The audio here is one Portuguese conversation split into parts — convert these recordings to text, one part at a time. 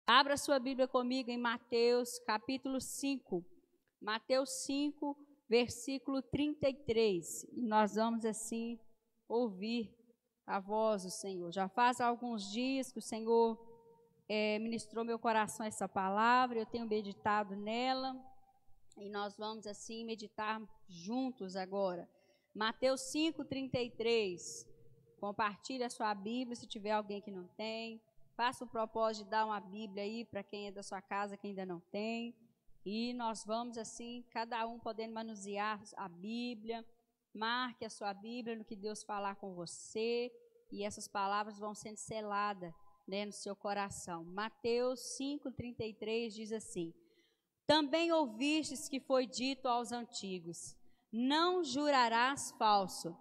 Abra sua Bíblia comigo em Mateus, capítulo 5. Mateus 5, versículo 33. E nós vamos assim ouvir a voz do Senhor. Já faz alguns dias que o Senhor ministrou meu coração essa palavra, eu tenho meditado nela e nós vamos assim meditar juntos agora. Mateus 5, 33. Compartilhe a sua Bíblia se tiver alguém que não tem. Faça o propósito de dar uma Bíblia aí para quem é da sua casa, que ainda não tem. E nós vamos assim, cada um podendo manusear a Bíblia. Marque a sua Bíblia no que Deus falar com você. E essas palavras vão sendo seladas, né, no seu coração. Mateus 5,33 diz assim: Também ouvistes que foi dito aos antigos: Não jurarás falso,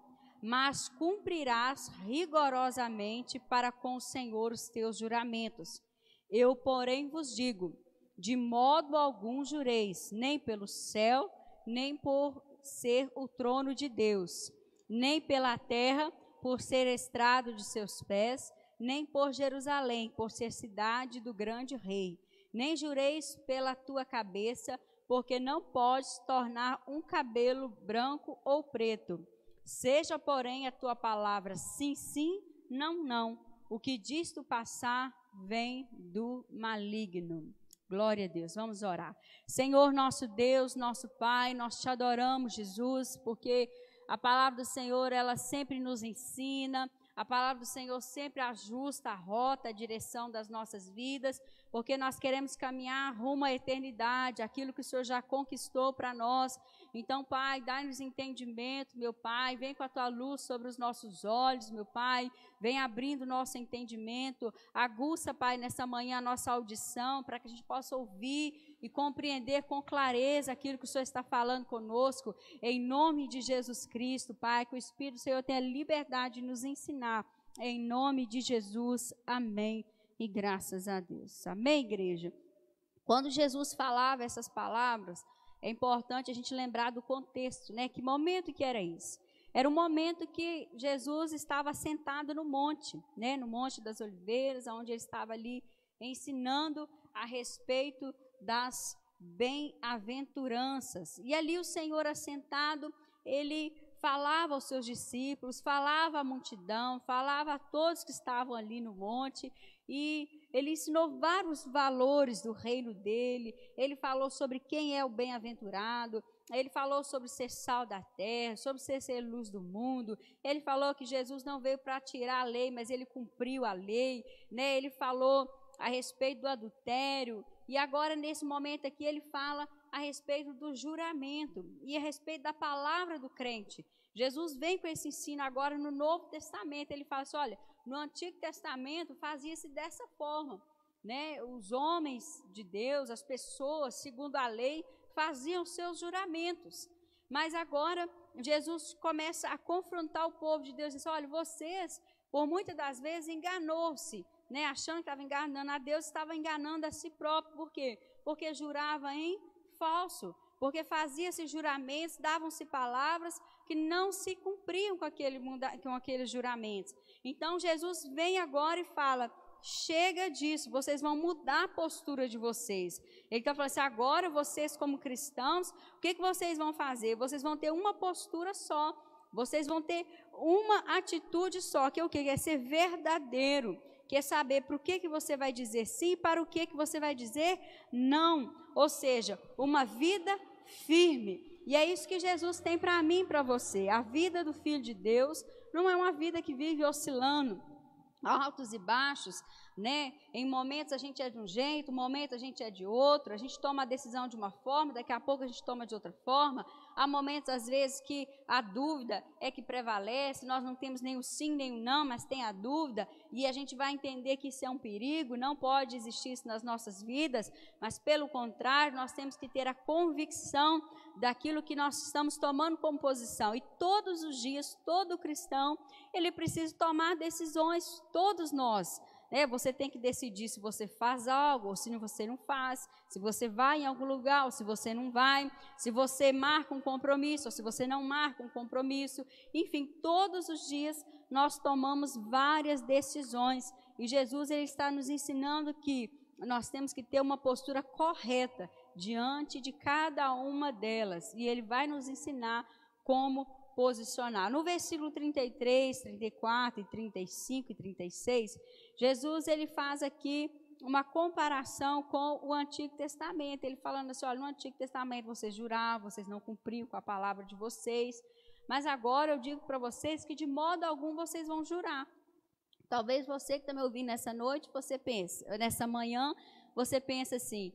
mas cumprirás rigorosamente para com o Senhor os teus juramentos. Eu, porém, vos digo, de modo algum jureis, nem pelo céu, nem por ser o trono de Deus, nem pela terra, por ser estrado de seus pés, nem por Jerusalém, por ser cidade do grande rei. Nem jureis pela tua cabeça, porque não podes tornar um cabelo branco ou preto. Seja, porém, a tua palavra sim, sim, não, não. O que diz tu passar vem do maligno. Glória a Deus. Vamos orar. Senhor, nosso Deus, nosso Pai, nós te adoramos, Jesus, porque a palavra do Senhor, ela sempre nos ensina. A palavra do Senhor sempre ajusta a rota, a direção das nossas vidas, porque nós queremos caminhar rumo à eternidade, aquilo que o Senhor já conquistou para nós. Então, Pai, dá-nos entendimento, meu Pai, vem com a Tua luz sobre os nossos olhos, meu Pai, vem abrindo o nosso entendimento, aguça, Pai, nessa manhã a nossa audição, para que a gente possa ouvir e compreender com clareza aquilo que o Senhor está falando conosco, em nome de Jesus Cristo, Pai, que o Espírito do Senhor tenha liberdade de nos ensinar, em nome de Jesus, amém, e graças a Deus. Amém, igreja? Quando Jesus falava essas palavras, é importante a gente lembrar do contexto, né? Que momento que era isso? Era um momento que Jesus estava sentado no monte, né? No Monte das Oliveiras, onde ele estava ali ensinando a respeito das bem-aventuranças. E ali o Senhor assentado, ele falava aos seus discípulos, falava à multidão, falava a todos que estavam ali no monte, e ele ensinou vários valores do reino dele. Ele falou sobre quem é o bem-aventurado, ele falou sobre ser sal da terra, sobre ser luz do mundo. Ele falou que Jesus não veio para tirar a lei, mas ele cumpriu a lei, né? Ele falou a respeito do adultério, e agora nesse momento aqui ele fala a respeito do juramento e a respeito da palavra do crente. Jesus vem com esse ensino agora no Novo Testamento. Ele fala assim, olha, no Antigo Testamento fazia-se dessa forma, né? Os homens de Deus, as pessoas, segundo a lei, faziam seus juramentos. Mas agora Jesus começa a confrontar o povo de Deus e diz, olha, vocês, por muitas das vezes, enganou-se, né? Achando que estava enganando a Deus, estava enganando a si próprio. Por quê? Porque jurava em falso, porque fazia-se juramentos, davam-se palavras que não se cumpriam com aqueles juramentos. Então Jesus vem agora e fala, chega disso, vocês vão mudar a postura de vocês. Ele está falando assim, agora vocês como cristãos, o que vocês vão fazer? Vocês vão ter uma postura só, vocês vão ter uma atitude só, que é o quê? É ser verdadeiro, que é saber para o que você vai dizer sim, para o que você vai dizer não. Ou seja, uma vida firme. E é isso que Jesus tem para mim e para você. A vida do Filho de Deus não é uma vida que vive oscilando, altos e baixos, né? Em momentos a gente é de um jeito, em momentos a gente é de outro, a gente toma a decisão de uma forma, daqui a pouco a gente toma de outra forma. Há momentos, às vezes, que a dúvida é que prevalece, nós não temos nem o sim nem o não, mas tem a dúvida, e a gente vai entender que isso é um perigo, não pode existir isso nas nossas vidas, mas pelo contrário, nós temos que ter a convicção daquilo que nós estamos tomando como posição. E todos os dias, todo cristão, ele precisa tomar decisões, todos nós. Você tem que decidir se você faz algo ou se você não faz, se você vai em algum lugar ou se você não vai, se você marca um compromisso ou se você não marca um compromisso. Enfim, todos os dias nós tomamos várias decisões e Jesus ele está nos ensinando que nós temos que ter uma postura correta diante de cada uma delas. E ele vai nos ensinar como posicionar. No versículo 33, 34, e 35 e 36, Jesus ele faz aqui uma comparação com o Antigo Testamento. Ele falando assim, olha, no Antigo Testamento vocês juravam, vocês não cumpriam com a palavra de vocês, mas agora eu digo para vocês que de modo algum vocês vão jurar. Talvez você que está me ouvindo nessa noite, você pense, nessa manhã, você pensa assim,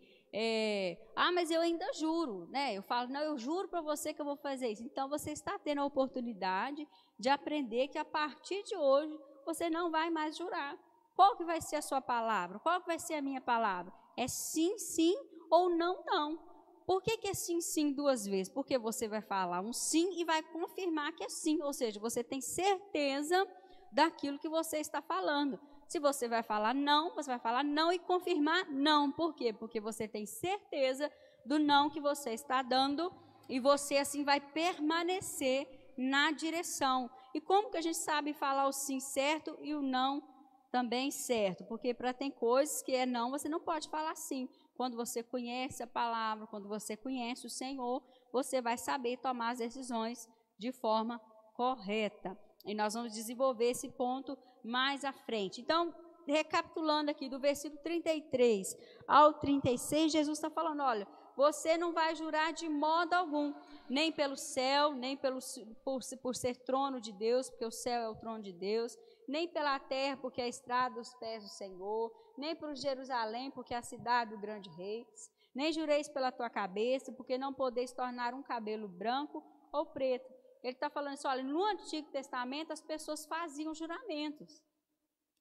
mas eu ainda juro, né? Eu falo, não, eu juro para você que eu vou fazer isso. Então, você está tendo a oportunidade de aprender que a partir de hoje, você não vai mais jurar. Qual que vai ser a sua palavra? Qual que vai ser a minha palavra? É sim, sim ou não, não. Por que é sim, sim duas vezes? Porque você vai falar um sim e vai confirmar que é sim. Ou seja, você tem certeza daquilo que você está falando. Se você vai falar não, você vai falar não e confirmar não. Por quê? Porque você tem certeza do não que você está dando e você assim vai permanecer na direção. E como que a gente sabe falar o sim certo e o não também certo? Porque tem coisas que é não, você não pode falar sim. Quando você conhece a palavra, quando você conhece o Senhor, você vai saber tomar as decisões de forma correta. E nós vamos desenvolver esse ponto mais à frente. Então, recapitulando aqui, do versículo 33 ao 36, Jesus está falando, olha, você não vai jurar de modo algum, nem pelo céu, nem por ser trono de Deus, porque o céu é o trono de Deus, nem pela terra, porque é a estrada dos pés do Senhor, nem por Jerusalém, porque é a cidade do grande rei, nem jureis pela tua cabeça, porque não podeis tornar um cabelo branco ou preto. Ele está falando assim, olha, no Antigo Testamento as pessoas faziam juramentos,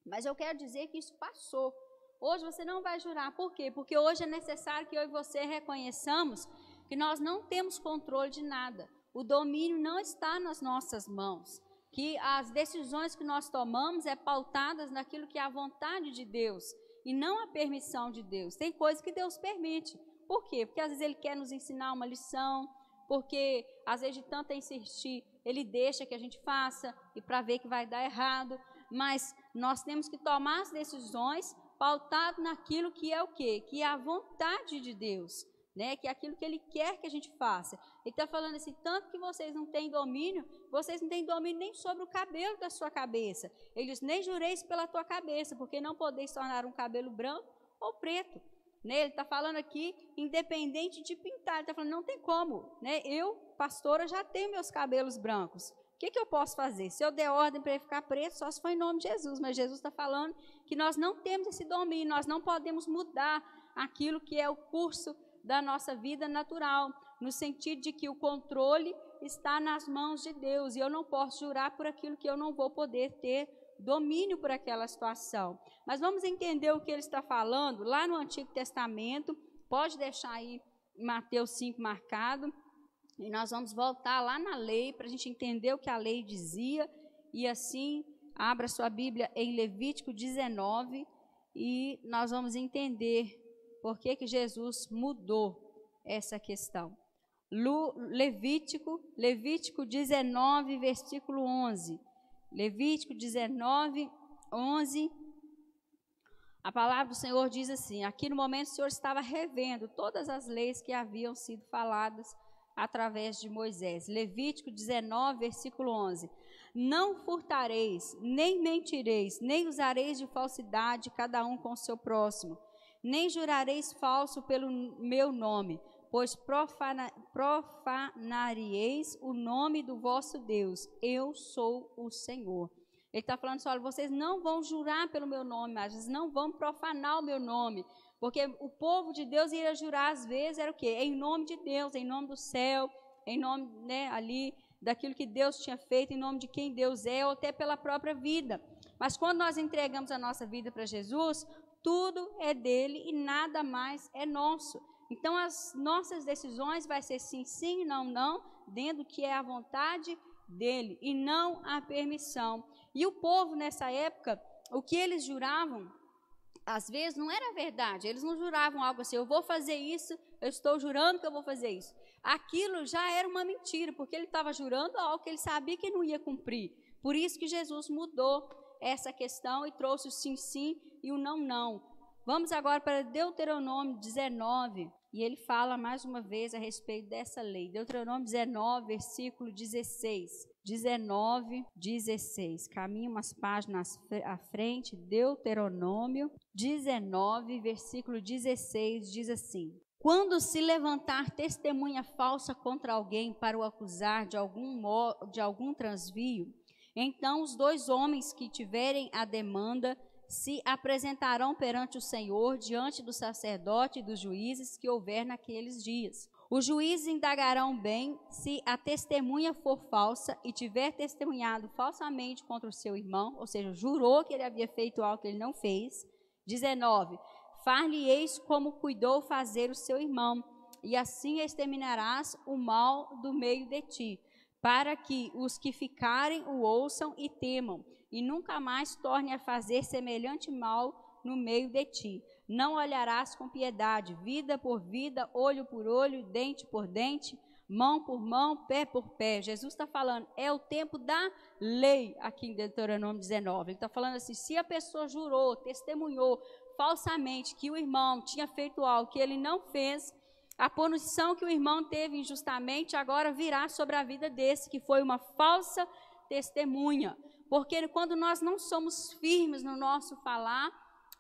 mas eu quero dizer que isso passou. Hoje você não vai jurar, por quê? Porque hoje é necessário que eu e você reconheçamos que nós não temos controle de nada, o domínio não está nas nossas mãos, que as decisões que nós tomamos é pautadas naquilo que é a vontade de Deus e não a permissão de Deus. Tem coisas que Deus permite, por quê? Porque às vezes Ele quer nos ensinar uma lição, porque às vezes de tanto insistir, Ele deixa que a gente faça e para ver que vai dar errado, mas nós temos que tomar as decisões pautado naquilo que é o quê? Que é a vontade de Deus, né? Que é aquilo que Ele quer que a gente faça. Ele está falando assim, tanto que vocês não têm domínio, vocês não têm domínio nem sobre o cabelo da sua cabeça. Ele diz, nem jureis pela tua cabeça, porque não podeis tornar um cabelo branco ou preto. Ele está falando aqui, independente de pintar, ele está falando, não tem como, né? Eu, pastora, já tenho meus cabelos brancos, o que eu posso fazer? Se eu der ordem para ele ficar preto, só se for em nome de Jesus, mas Jesus está falando que nós não temos esse domínio, nós não podemos mudar aquilo que é o curso da nossa vida natural, no sentido de que o controle está nas mãos de Deus, e eu não posso jurar por aquilo que eu não vou poder ter domínio por aquela situação. Mas vamos entender o que ele está falando lá no Antigo Testamento, pode deixar aí Mateus 5 marcado, e nós vamos voltar lá na lei para a gente entender o que a lei dizia, e assim, abra sua Bíblia em Levítico 19, e nós vamos entender por que Jesus mudou essa questão. Levítico 19, versículo 11. Levítico 19, 11, a palavra do Senhor diz assim, aqui no momento o Senhor estava revendo todas as leis que haviam sido faladas através de Moisés. Levítico 19, versículo 11, não furtareis, nem mentireis, nem usareis de falsidade cada um com o seu próximo, nem jurareis falso pelo meu nome, pois profanareis o nome do vosso Deus, eu sou o Senhor. Ele está falando assim, olha, vocês não vão jurar pelo meu nome, mas vocês não vão profanar o meu nome, porque o povo de Deus ia jurar às vezes, era o quê? Em nome de Deus, em nome do céu, em nome, né, ali, daquilo que Deus tinha feito, em nome de quem Deus é, ou até pela própria vida. Mas quando nós entregamos a nossa vida para Jesus, tudo é dele e nada mais é nosso. Então, as nossas decisões vai ser sim, sim, não, não, dentro do que é a vontade dele e não a permissão. E o povo, nessa época, o que eles juravam, às vezes não era verdade. Eles não juravam algo assim, eu vou fazer isso, eu estou jurando que eu vou fazer isso. Aquilo já era uma mentira, porque ele estava jurando algo que ele sabia que não ia cumprir. Por isso que Jesus mudou essa questão e trouxe o sim, sim e o não, não. Vamos agora para Deuteronômio 19, e ele fala mais uma vez a respeito dessa lei. Deuteronômio 19, versículo 16. 19, 16. Caminha umas páginas à frente. Deuteronômio 19, versículo 16, diz assim: quando se levantar testemunha falsa contra alguém para o acusar de algum transvio, então os 2 homens que tiverem a demanda se apresentarão perante o Senhor, diante do sacerdote e dos juízes que houver naqueles dias. Os juízes indagarão bem se a testemunha for falsa e tiver testemunhado falsamente contra o seu irmão, ou seja, jurou que ele havia feito algo que ele não fez. 19. Far-lhe-eis como cuidou fazer o seu irmão, e assim exterminarás o mal do meio de ti, para que os que ficarem o ouçam e temam, e nunca mais torne a fazer semelhante mal no meio de ti. Não olharás com piedade, vida por vida, olho por olho, dente por dente, mão por mão, pé por pé. Jesus está falando, é o tempo da lei aqui em Deuteronômio 19. Ele está falando assim, se a pessoa jurou, testemunhou falsamente que o irmão tinha feito algo que ele não fez, a punição que o irmão teve injustamente agora virá sobre a vida desse, que foi uma falsa testemunha. Porque quando nós não somos firmes no nosso falar,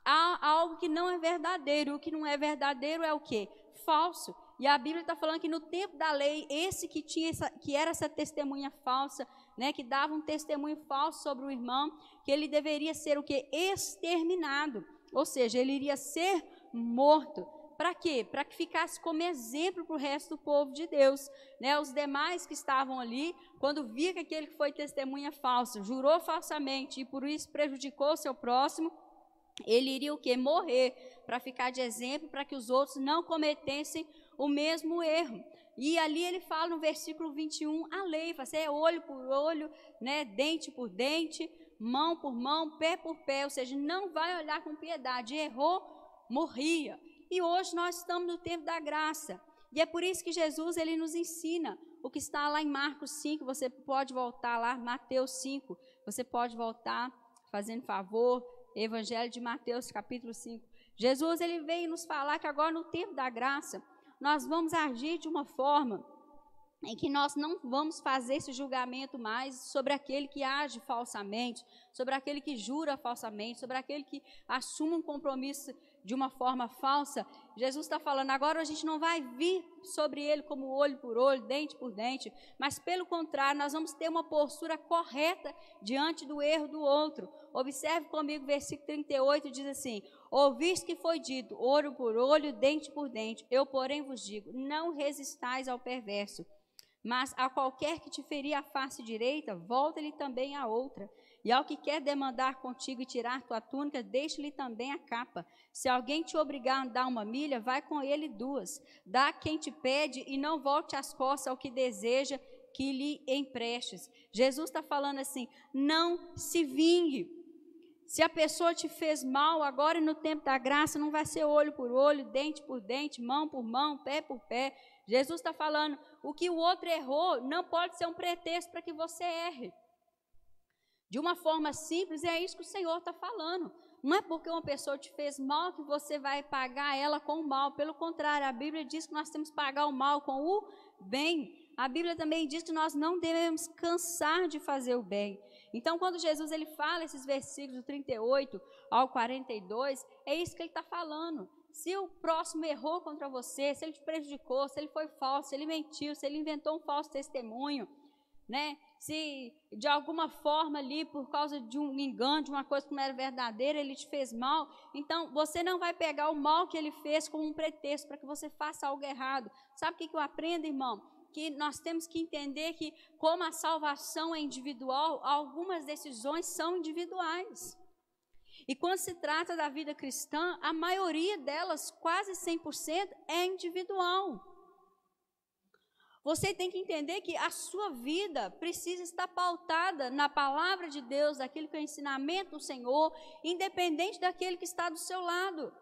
há algo que não é verdadeiro. O que não é verdadeiro é o quê? Falso. E a Bíblia está falando que no tempo da lei, esse que era essa testemunha falsa, né, que dava um testemunho falso sobre o irmão, que ele deveria ser o quê? Exterminado. Ou seja, ele iria ser morto. Para quê? Para que ficasse como exemplo para o resto do povo de Deus. Né? Os demais que estavam ali, quando via que aquele que foi testemunha falsa, jurou falsamente e por isso prejudicou o seu próximo, ele iria o quê? Morrer, para ficar de exemplo, para que os outros não cometessem o mesmo erro. E ali ele fala no versículo 21, a lei, fala assim, é olho por olho, né? Dente por dente, mão por mão, pé por pé, ou seja, não vai olhar com piedade, errou, morria. E hoje nós estamos no tempo da graça. E é por isso que Jesus ele nos ensina o que está lá em Marcos 5. Você pode voltar lá, Mateus 5. Você pode voltar, fazendo favor, Evangelho de Mateus, capítulo 5. Jesus ele veio nos falar que agora no tempo da graça, nós vamos agir de uma forma em que nós não vamos fazer esse julgamento mais sobre aquele que age falsamente, sobre aquele que jura falsamente, sobre aquele que assume um compromisso de uma forma falsa. Jesus está falando, agora a gente não vai vir sobre ele como olho por olho, dente por dente, mas pelo contrário, nós vamos ter uma postura correta diante do erro do outro. Observe comigo o versículo 38, diz assim, ouviste que foi dito, olho por olho, dente por dente, eu porém vos digo, não resistais ao perverso, mas a qualquer que te ferir a face direita, volta-lhe também a outra. E ao que quer demandar contigo e tirar tua túnica, deixa-lhe também a capa. Se alguém te obrigar a andar 1 milha, vai com ele 2. Dá a quem te pede e não volte as costas ao que deseja que lhe emprestes. Jesus está falando assim, não se vingue. Se a pessoa te fez mal, agora no tempo da graça, não vai ser olho por olho, dente por dente, mão por mão, pé por pé. Jesus está falando, o que o outro errou não pode ser um pretexto para que você erre. De uma forma simples, é isso que o Senhor está falando. Não é porque uma pessoa te fez mal que você vai pagar ela com o mal. Pelo contrário, a Bíblia diz que nós temos que pagar o mal com o bem. A Bíblia também diz que nós não devemos cansar de fazer o bem. Então, quando Jesus ele fala esses versículos do 38 ao 42, é isso que ele está falando. Se o próximo errou contra você, se ele te prejudicou, se ele foi falso, se ele mentiu, se ele inventou um falso testemunho, né? Se de alguma forma ali, por causa de um engano, de uma coisa que não era verdadeira, ele te fez mal, então você não vai pegar o mal que ele fez como um pretexto para que você faça algo errado. Sabe o que eu aprendo, irmão? Que nós temos que entender que, como a salvação é individual, algumas decisões são individuais. E quando se trata da vida cristã, a maioria delas, quase 100%, é individual. Você tem que entender que a sua vida precisa estar pautada na palavra de Deus, daquilo que é o ensinamento do Senhor, independente daquele que está do seu lado.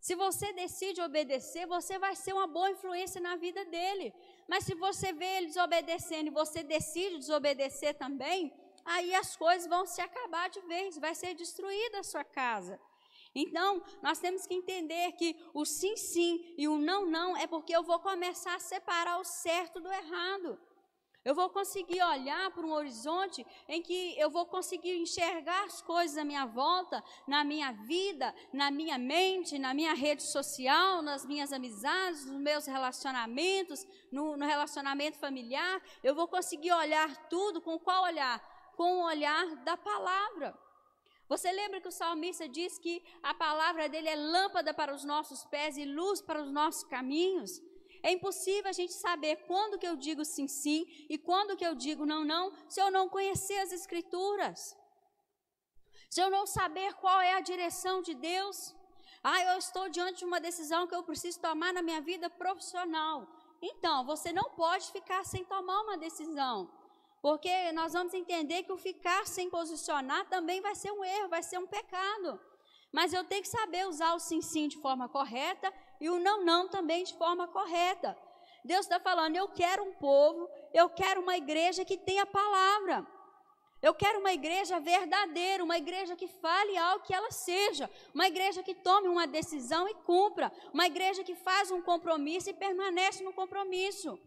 Se você decide obedecer, você vai ser uma boa influência na vida dele. Mas se você vê ele desobedecendo e você decide desobedecer também, aí as coisas vão se acabar de vez, vai ser destruída a sua casa. Então, nós temos que entender que o sim, sim e o não, não é porque eu vou começar a separar o certo do errado. Eu vou conseguir olhar para um horizonte em que eu vou conseguir enxergar as coisas à minha volta, na minha vida, na minha mente, na minha rede social, nas minhas amizades, nos meus relacionamentos, no relacionamento familiar. Eu vou conseguir olhar tudo com qual olhar? Com o olhar da palavra. Você lembra que o salmista diz que a palavra dele é lâmpada para os nossos pés e luz para os nossos caminhos? É impossível a gente saber quando que eu digo sim, sim e quando que eu digo não, não, se eu não conhecer as Escrituras. Se eu não saber qual é a direção de Deus. Eu estou diante de uma decisão que eu preciso tomar na minha vida profissional. Então, você não pode ficar sem tomar uma decisão. Porque nós vamos entender que o ficar sem posicionar também vai ser um erro, vai ser um pecado. Mas eu tenho que saber usar o sim, sim de forma correta e o não, não também de forma correta. Deus está falando, eu quero um povo, eu quero uma igreja que tenha palavra. Eu quero uma igreja verdadeira, uma igreja que fale algo que ela seja. Uma igreja que tome uma decisão e cumpra. Uma igreja que faz um compromisso e permanece no compromisso.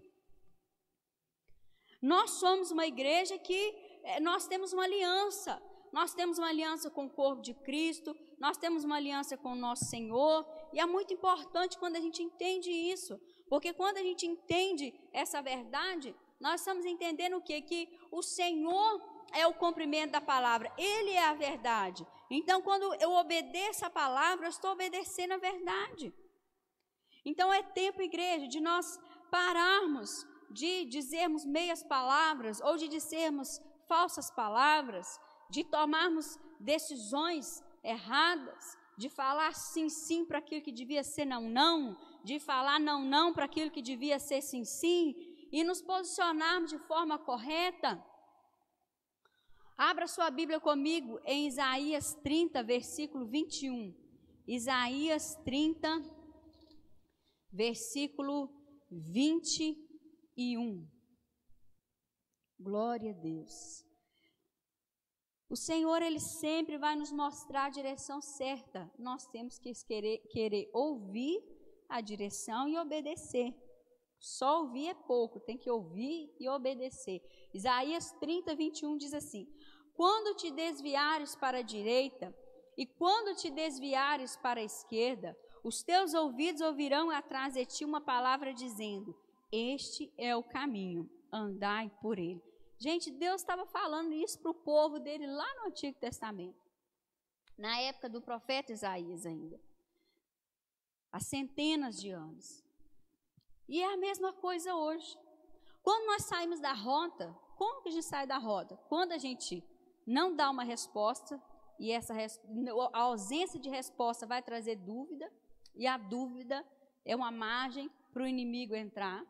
Nós somos uma igreja que nós temos uma aliança. Nós temos uma aliança com o corpo de Cristo, nós temos uma aliança com o nosso Senhor, e é muito importante quando a gente entende isso, porque quando a gente entende essa verdade, nós estamos entendendo o quê? Que o Senhor é o cumprimento da palavra, Ele é a verdade. Então, quando eu obedeço a palavra, eu estou obedecendo a verdade. Então, é tempo, igreja, de nós pararmos de dizermos meias palavras, ou de dizermos falsas palavras, de tomarmos decisões erradas, de falar sim, sim para aquilo que devia ser não, não, de falar não, não para aquilo que devia ser sim, sim, e nos posicionarmos de forma correta. Abra sua Bíblia comigo em Isaías 30, versículo 21. Isaías 30, versículo 21. Glória a Deus. O Senhor, Ele sempre vai nos mostrar a direção certa. Nós temos que querer ouvir a direção e obedecer. Só ouvir é pouco, tem que ouvir e obedecer. Isaías 30, 21 diz assim: quando te desviares para a direita e quando te desviares para a esquerda, os teus ouvidos ouvirão atrás de ti uma palavra dizendo: este é o caminho, andai por ele. Gente, Deus estava falando isso para o povo dele lá no Antigo Testamento, na época do profeta Isaías ainda, há centenas de anos. E é a mesma coisa hoje. Quando nós saímos da rota, como que a gente sai da rota? Quando a gente não dá uma resposta, e a ausência de resposta vai trazer dúvida, e a dúvida é uma margem para o inimigo entrar.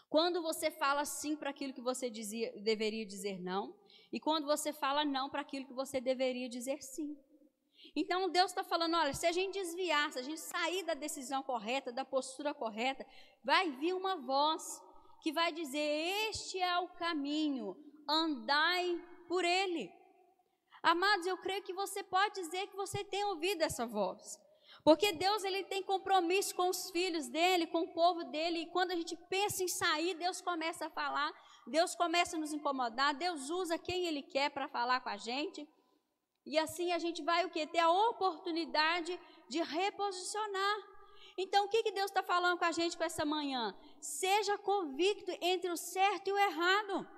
Quando você fala sim para aquilo que você deveria dizer não, e quando você fala não para aquilo que você deveria dizer sim. Então Deus está falando, olha, se a gente desviar, se a gente sair da decisão correta, da postura correta, vai vir uma voz que vai dizer: este é o caminho, andai por ele. Amados, eu creio que você pode dizer que você tem ouvido essa voz. Porque Deus, Ele tem compromisso com os filhos dEle, com o povo dEle, e quando a gente pensa em sair, Deus começa a falar, Deus começa a nos incomodar, Deus usa quem Ele quer para falar com a gente, e assim a gente vai o quê? Ter a oportunidade de reposicionar. Então, o que Deus está falando com a gente com essa manhã? Seja convicto entre o certo e o errado.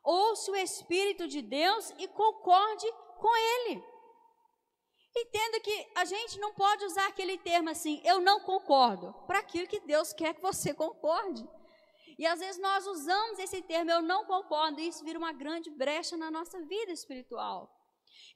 Ouça o Espírito de Deus e concorde com Ele. Entenda que a gente não pode usar aquele termo assim, eu não concordo, para aquilo que Deus quer que você concorde. E às vezes nós usamos esse termo, eu não concordo, e isso vira uma grande brecha na nossa vida espiritual.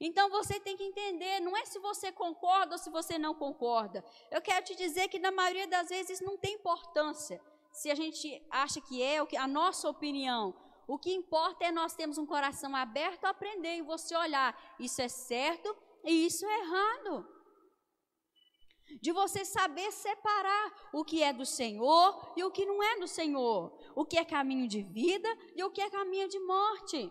Então você tem que entender, não é se você concorda ou se você não concorda. Eu quero te dizer que na maioria das vezes isso não tem importância. Se a gente acha que é a nossa opinião, o que importa é nós termos um coração aberto a aprender e você olhar, isso é certo e isso é errado. De você saber separar o que é do Senhor e o que não é do Senhor. O que é caminho de vida e o que é caminho de morte.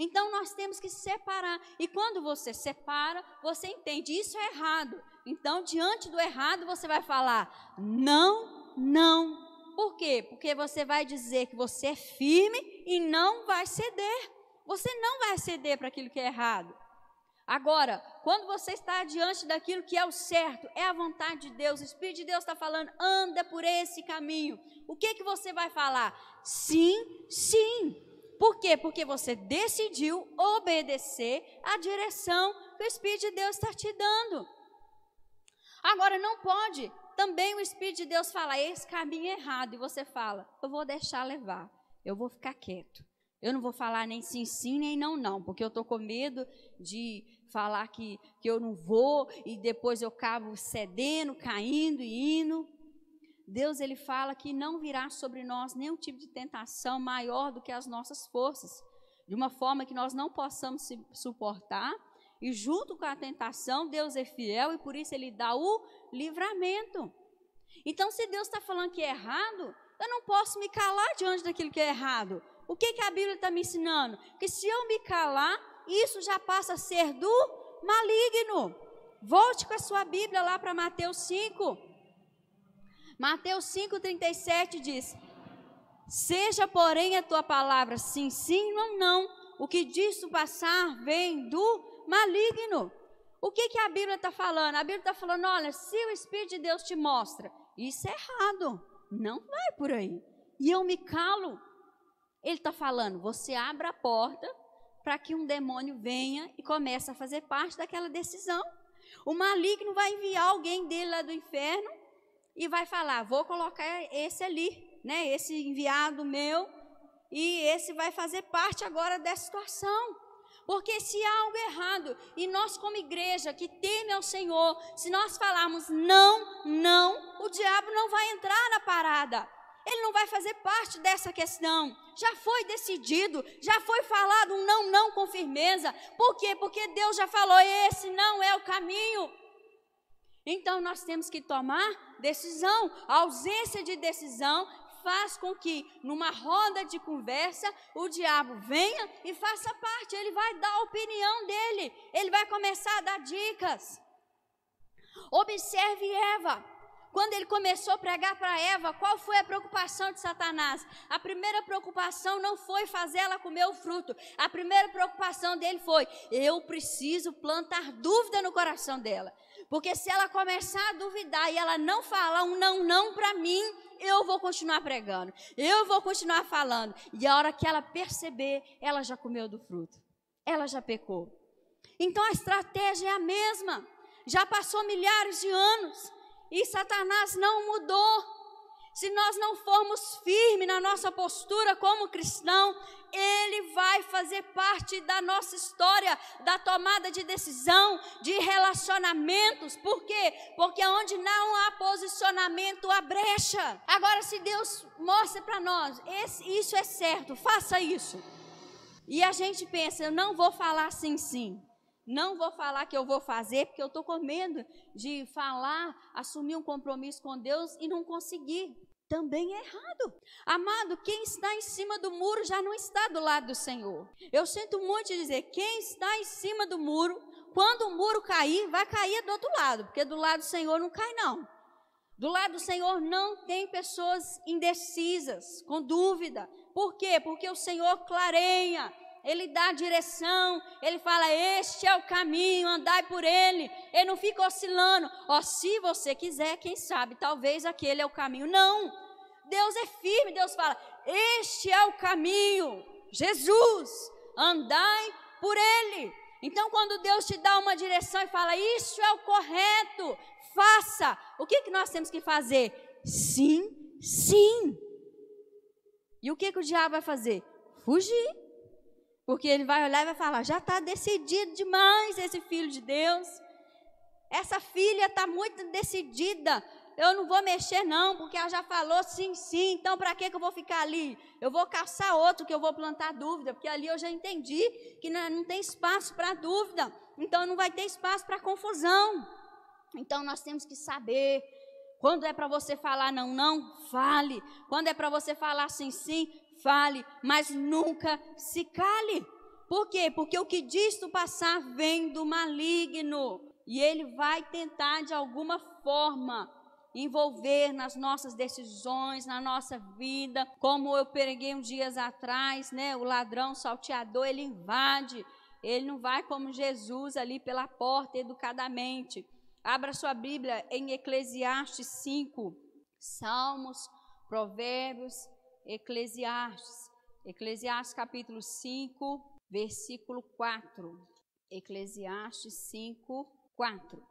Então nós temos que separar. E quando você separa, você entende, isso é errado. Então, diante do errado, você vai falar, não, não. Por quê? Porque você vai dizer que você é firme e não vai ceder. Você não vai ceder para aquilo que é errado. Agora, quando você está diante daquilo que é o certo, é a vontade de Deus, o Espírito de Deus está falando, anda por esse caminho. O que você vai falar? Sim, sim. Por quê? Porque você decidiu obedecer à direção que o Espírito de Deus está te dando. Agora, não pode também o Espírito de Deus falar, esse caminho é errado, e você fala, eu vou deixar levar, eu vou ficar quieto. Eu não vou falar nem sim, sim, nem não, não, porque eu estou com medo de falar que eu não vou e depois eu acabo cedendo, caindo e indo. Deus, Ele fala que não virá sobre nós nenhum tipo de tentação maior do que as nossas forças, de uma forma que nós não possamos suportar, e junto com a tentação, Deus é fiel e por isso Ele dá o livramento. Então, se Deus está falando que é errado, eu não posso me calar diante daquilo que é errado. O que a Bíblia está me ensinando? Que se eu me calar, isso já passa a ser do maligno. Volte com a sua Bíblia lá para Mateus 5. Mateus 5,37 diz, seja porém a tua palavra sim, sim, não, não. O que disso passar vem do maligno. O que a Bíblia está falando? A Bíblia está falando, olha, se o Espírito de Deus te mostra, isso é errado, não vai por aí. E eu me calo. Ele está falando, você abre a porta para que um demônio venha e comece a fazer parte daquela decisão. O maligno vai enviar alguém dele lá do inferno e vai falar, vou colocar esse ali, né? Esse enviado meu, e esse vai fazer parte agora dessa situação. Porque se há algo errado, e nós como igreja que teme ao Senhor, se nós falarmos não, não, o diabo não vai entrar na parada. Ele não vai fazer parte dessa questão. Já foi decidido, já foi falado um não, não com firmeza. Por quê? Porque Deus já falou, esse não é o caminho. Então nós temos que tomar decisão. A ausência de decisão faz com que numa roda de conversa o diabo venha e faça parte. Ele vai dar a opinião dele. Ele vai começar a dar dicas. Observe Eva. Quando ele começou a pregar para Eva, qual foi a preocupação de Satanás? A primeira preocupação não foi fazer ela comer o fruto. A primeira preocupação dele foi, eu preciso plantar dúvida no coração dela. Porque se ela começar a duvidar e ela não falar um não, não para mim, eu vou continuar pregando. Eu vou continuar falando. E a hora que ela perceber, ela já comeu do fruto. Ela já pecou. Então a estratégia é a mesma. Já passou milhares de anos. E Satanás não mudou. Se nós não formos firmes na nossa postura como cristão, ele vai fazer parte da nossa história, da tomada de decisão, de relacionamentos. Por quê? Porque onde não há posicionamento, há brecha. Agora, se Deus mostra para nós, isso é certo, faça isso. E a gente pensa, eu não vou falar sim, sim. Não vou falar que eu vou fazer, porque eu estou com medo de falar, assumir um compromisso com Deus e não conseguir. Também é errado. Amado, quem está em cima do muro já não está do lado do Senhor. Eu sinto muito dizer, quem está em cima do muro, quando o muro cair, vai cair do outro lado, porque do lado do Senhor não cai não. Do lado do Senhor não tem pessoas indecisas, com dúvida. Por quê? Porque o Senhor clareia. Ele dá a direção, ele fala, este é o caminho, andai por ele. Ele não fica oscilando, se você quiser, quem sabe, talvez aquele é o caminho. Não, Deus é firme, Deus fala, este é o caminho, Jesus, andai por ele. Então quando Deus te dá uma direção e fala, isso é o correto, faça. O que nós temos que fazer? Sim, sim. E o que o diabo vai fazer? Fugir. Porque ele vai olhar e vai falar, já está decidido demais esse filho de Deus. Essa filha está muito decidida. Eu não vou mexer não, porque ela já falou sim, sim. Então para que eu vou ficar ali? Eu vou caçar outro que eu vou plantar dúvida. Porque ali eu já entendi que não tem espaço para dúvida. Então não vai ter espaço para confusão. Então nós temos que saber. Quando é para você falar não, não, fale. Quando é para você falar sim, sim, fale, mas nunca se cale. Por quê? Porque o que disto passar vem do maligno. E ele vai tentar de alguma forma envolver nas nossas decisões, na nossa vida. Como eu preguei uns dias atrás, né? O ladrão, o salteador, ele invade. Ele não vai como Jesus ali pela porta educadamente. Abra sua Bíblia em Eclesiastes 5. Salmos, Provérbios, Eclesiastes. Eclesiastes capítulo 5, versículo 4. Eclesiastes 5, 4.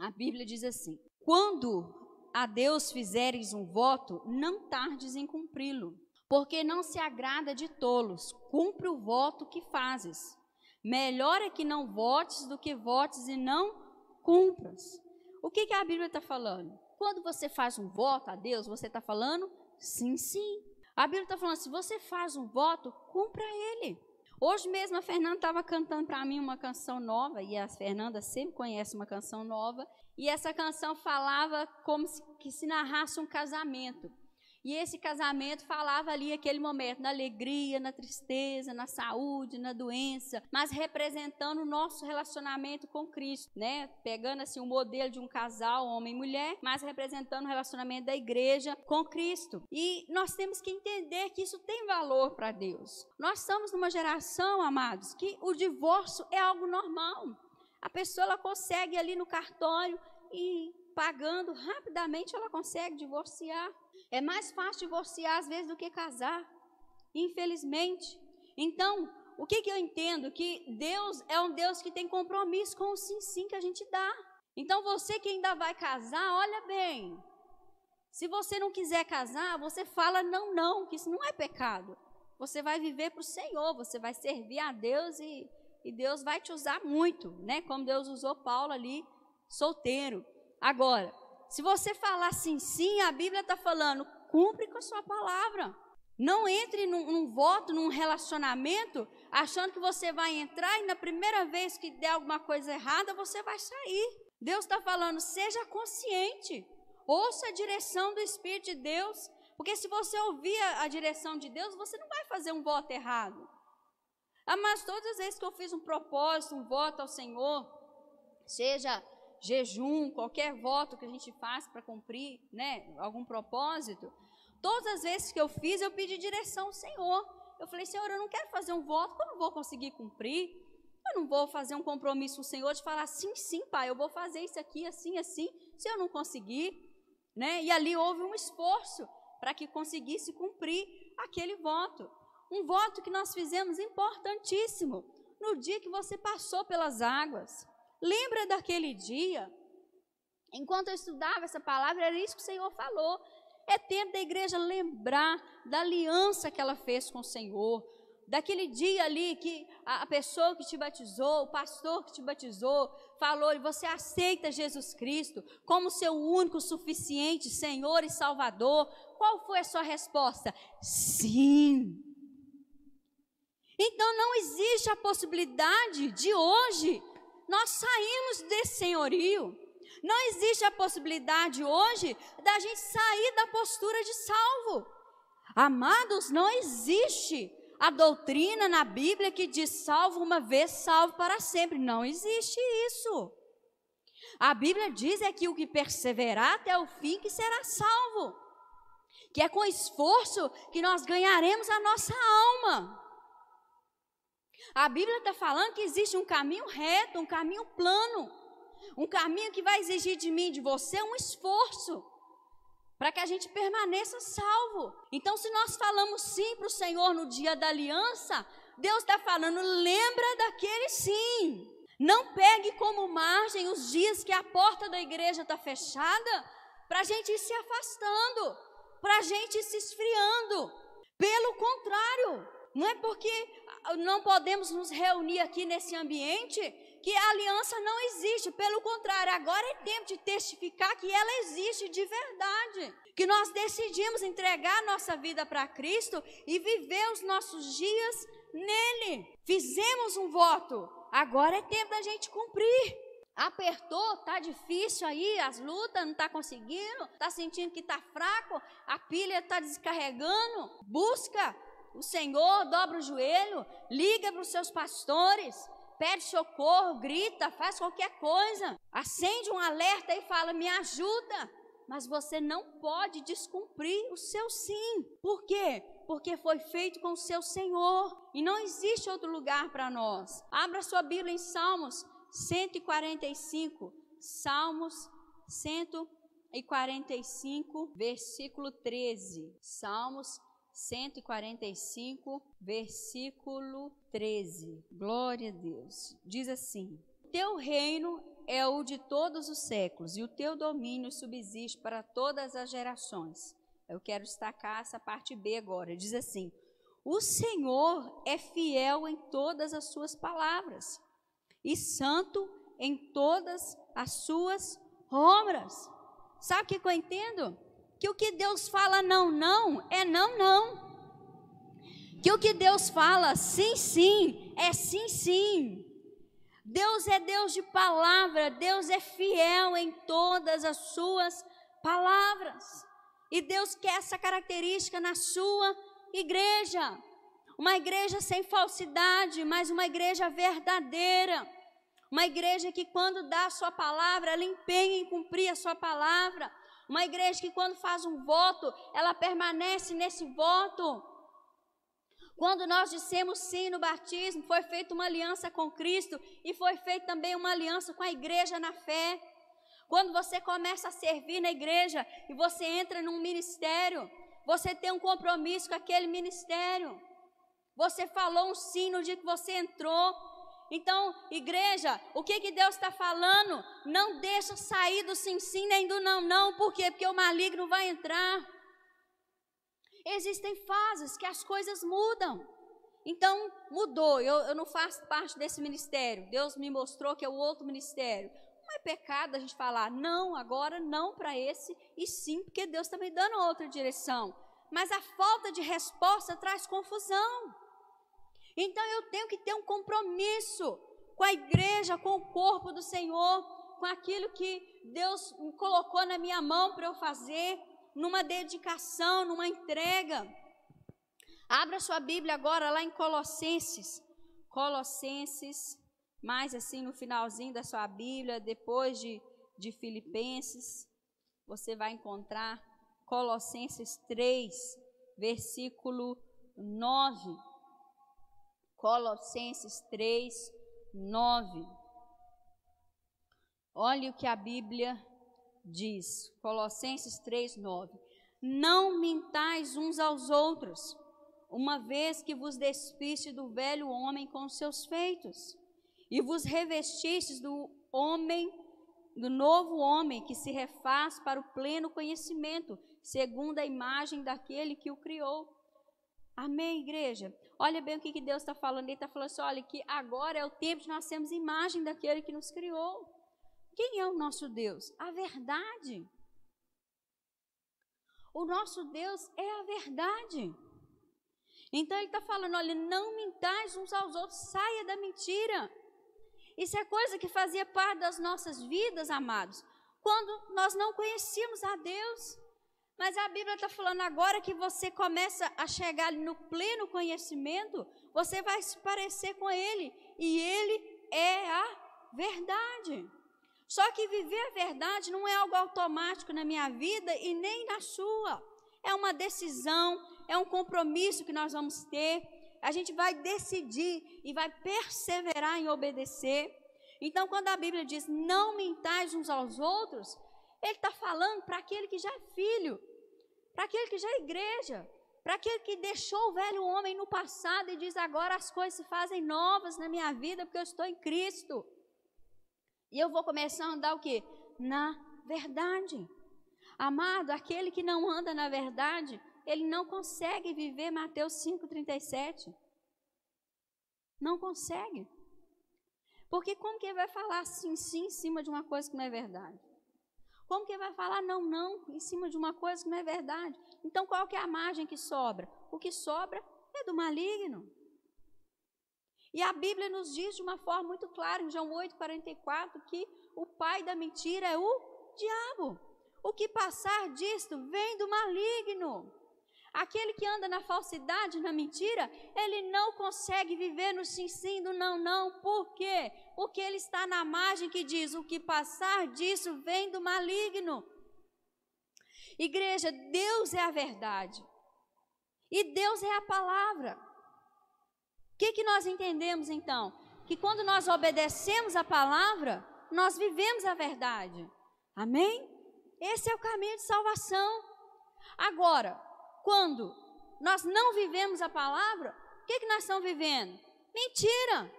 A Bíblia diz assim: quando a Deus fizeres um voto, não tardes em cumpri-lo, porque não se agrada de tolos. Cumpre o voto que fazes. Melhor é que não votes do que votes e não cumpras. O que a Bíblia está falando? Quando você faz um voto a Deus, você está falando sim, sim. A Bíblia está falando, se você faz um voto, cumpra ele. Hoje mesmo a Fernanda estava cantando para mim uma canção nova, e a Fernanda sempre conhece uma canção nova, e essa canção falava como se narrasse um casamento. E esse casamento falava ali aquele momento, na alegria, na tristeza, na saúde, na doença, mas representando o nosso relacionamento com Cristo, né? Pegando assim o modelo de um casal, homem e mulher, mas representando o relacionamento da igreja com Cristo. E nós temos que entender que isso tem valor para Deus. Nós estamos numa geração, amados, que o divórcio é algo normal. A pessoa ela consegue ali no cartório e pagando rapidamente ela consegue divorciar. É mais fácil divorciar às vezes do que casar, infelizmente. Então, o que eu entendo? Que Deus é um Deus que tem compromisso com o sim, sim que a gente dá. Então, você que ainda vai casar, olha bem. Se você não quiser casar, você fala não, não, que isso não é pecado. Você vai viver para o Senhor, você vai servir a Deus e Deus vai te usar muito, né? Como Deus usou Paulo ali, solteiro. Agora, se você falar sim, sim, a Bíblia está falando, cumpre com a sua palavra. Não entre num voto, num relacionamento, achando que você vai entrar e na primeira vez que der alguma coisa errada, você vai sair. Deus está falando, seja consciente, ouça a direção do Espírito de Deus, porque se você ouvir a direção de Deus, você não vai fazer um voto errado. Mas todas as vezes que eu fiz um propósito, um voto ao Senhor, seja jejum, qualquer voto que a gente faz para cumprir, né, algum propósito, todas as vezes que eu fiz, eu pedi direção ao Senhor. Eu falei, Senhor, eu não quero fazer um voto que eu não vou conseguir cumprir. Eu não vou fazer um compromisso com o Senhor de falar, sim, sim, pai, eu vou fazer isso aqui, assim, assim, se eu não conseguir, né? E ali houve um esforço para que conseguisse cumprir aquele voto. Um voto que nós fizemos importantíssimo, no dia que você passou pelas águas. Lembra daquele dia? Enquanto eu estudava essa palavra, era isso que o Senhor falou. É tempo da igreja lembrar da aliança que ela fez com o Senhor. Daquele dia ali que a pessoa que te batizou, o pastor que te batizou, falou, e você aceita Jesus Cristo como seu único, suficiente Senhor e Salvador. Qual foi a sua resposta? Sim. Então não existe a possibilidade de hoje nós sairmos desse senhorio. Não existe a possibilidade hoje da gente sair da postura de salvo. Amados, não existe a doutrina na Bíblia que diz salvo uma vez, salvo para sempre. Não existe isso. A Bíblia diz é que o que perseverar até o fim que será salvo. Que é com esforço que nós ganharemos a nossa alma. A Bíblia está falando que existe um caminho reto, um caminho plano, um caminho que vai exigir de mim e de você um esforço, para que a gente permaneça salvo. Então, se nós falamos sim para o Senhor no dia da aliança, Deus está falando, lembra daquele sim. Não pegue como margem os dias que a porta da igreja está fechada, para a gente ir se afastando, para a gente ir se esfriando. Pelo contrário, não é porque não podemos nos reunir aqui nesse ambiente que a aliança não existe. Pelo contrário, agora é tempo de testificar que ela existe de verdade. Que nós decidimos entregar nossa vida para Cristo e viver os nossos dias nele. Fizemos um voto, agora é tempo da gente cumprir. Apertou, tá difícil aí, as lutas, não tá conseguindo, tá sentindo que tá fraco, a pilha tá descarregando, busca o Senhor, dobra o joelho, liga para os seus pastores, pede socorro, grita, faz qualquer coisa, acende um alerta e fala, me ajuda. Mas você não pode descumprir o seu sim. Por quê? Porque foi feito com o seu Senhor e não existe outro lugar para nós. Abra sua Bíblia em Salmos 145, Salmos 145, versículo 13. Salmos 145, versículo 13. Glória a Deus. Diz assim: teu reino é o de todos os séculos, e o teu domínio subsiste para todas as gerações. Eu quero destacar essa parte B agora. Diz assim: o Senhor é fiel em todas as suas palavras, e santo em todas as suas obras. Sabe o que eu entendo? Que o que Deus fala não, não, é não, não. Que o que Deus fala sim, sim, é sim, sim. Deus é Deus de palavra, Deus é fiel em todas as suas palavras. E Deus quer essa característica na sua igreja. Uma igreja sem falsidade, mas uma igreja verdadeira. Uma igreja que quando dá a sua palavra, ela empenha em cumprir a sua palavra. Uma igreja que quando faz um voto, ela permanece nesse voto. Quando nós dissemos sim no batismo, foi feita uma aliança com Cristo e foi feita também uma aliança com a igreja na fé. Quando você começa a servir na igreja e você entra num ministério, você tem um compromisso com aquele ministério. Você falou um sim no dia que você entrou. Então, igreja, o que Deus está falando? Não deixa sair do sim, sim, nem do não, não. Por quê? Porque o maligno vai entrar. Existem fases que as coisas mudam. Então, mudou. Eu não faço parte desse ministério. Deus me mostrou que é o outro ministério. Não é pecado a gente falar, não, agora não para esse, e sim, porque Deus está me dando outra direção. Mas a falta de resposta traz confusão. Então, eu tenho que ter um compromisso com a igreja, com o corpo do Senhor, com aquilo que Deus colocou na minha mão para eu fazer, numa dedicação, numa entrega. Abra sua Bíblia agora lá em Colossenses, mais assim no finalzinho da sua Bíblia, depois de Filipenses, você vai encontrar Colossenses 3, versículo 9. Colossenses 3, 9. Olha o que a Bíblia diz, Colossenses 3, 9. Não mintais uns aos outros, uma vez que vos despiste do velho homem com os seus feitos, e vos revestistes do novo homem, que se refaz para o pleno conhecimento, segundo a imagem daquele que o criou. Amém, igreja? Olha bem o que Deus está falando. Ele está falando assim, olha, que agora é o tempo de nós sermos imagem daquele que nos criou. Quem é o nosso Deus? A verdade. O nosso Deus é a verdade. Então ele está falando, olha, não mintais uns aos outros, saia da mentira. Isso é coisa que fazia parte das nossas vidas, amados, quando nós não conhecíamos a Deus. Mas a Bíblia está falando agora que você começa a chegar ali no pleno conhecimento, você vai se parecer com Ele, e Ele é a verdade. Só que viver a verdade não é algo automático na minha vida e nem na sua. É uma decisão, é um compromisso que nós vamos ter. A gente vai decidir e vai perseverar em obedecer. Então, quando a Bíblia diz, não mintais uns aos outros, ele está falando para aquele que já é filho, para aquele que já é igreja, para aquele que deixou o velho homem no passado e diz, agora as coisas se fazem novas na minha vida, porque eu estou em Cristo. E eu vou começar a andar o quê? Na verdade. Amado, aquele que não anda na verdade, ele não consegue viver Mateus 5,37. Não consegue. Porque como que ele vai falar sim, sim, em cima de uma coisa que não é verdade? Como que ele vai falar não, não, em cima de uma coisa que não é verdade? Então, qual que é a margem que sobra? O que sobra é do maligno. E a Bíblia nos diz de uma forma muito clara, em João 8,44, que o pai da mentira é o diabo. O que passar disto vem do maligno. Aquele que anda na falsidade, na mentira, ele não consegue viver no sim, sim, no não, não. Por quê? Porque ele está na margem que diz, o que passar disso vem do maligno. Igreja, Deus é a verdade. E Deus é a palavra. O que nós entendemos então? Que quando nós obedecemos a palavra, nós vivemos a verdade. Amém? Esse é o caminho de salvação. Agora, quando nós não vivemos a palavra, o que nós estamos vivendo? Mentira.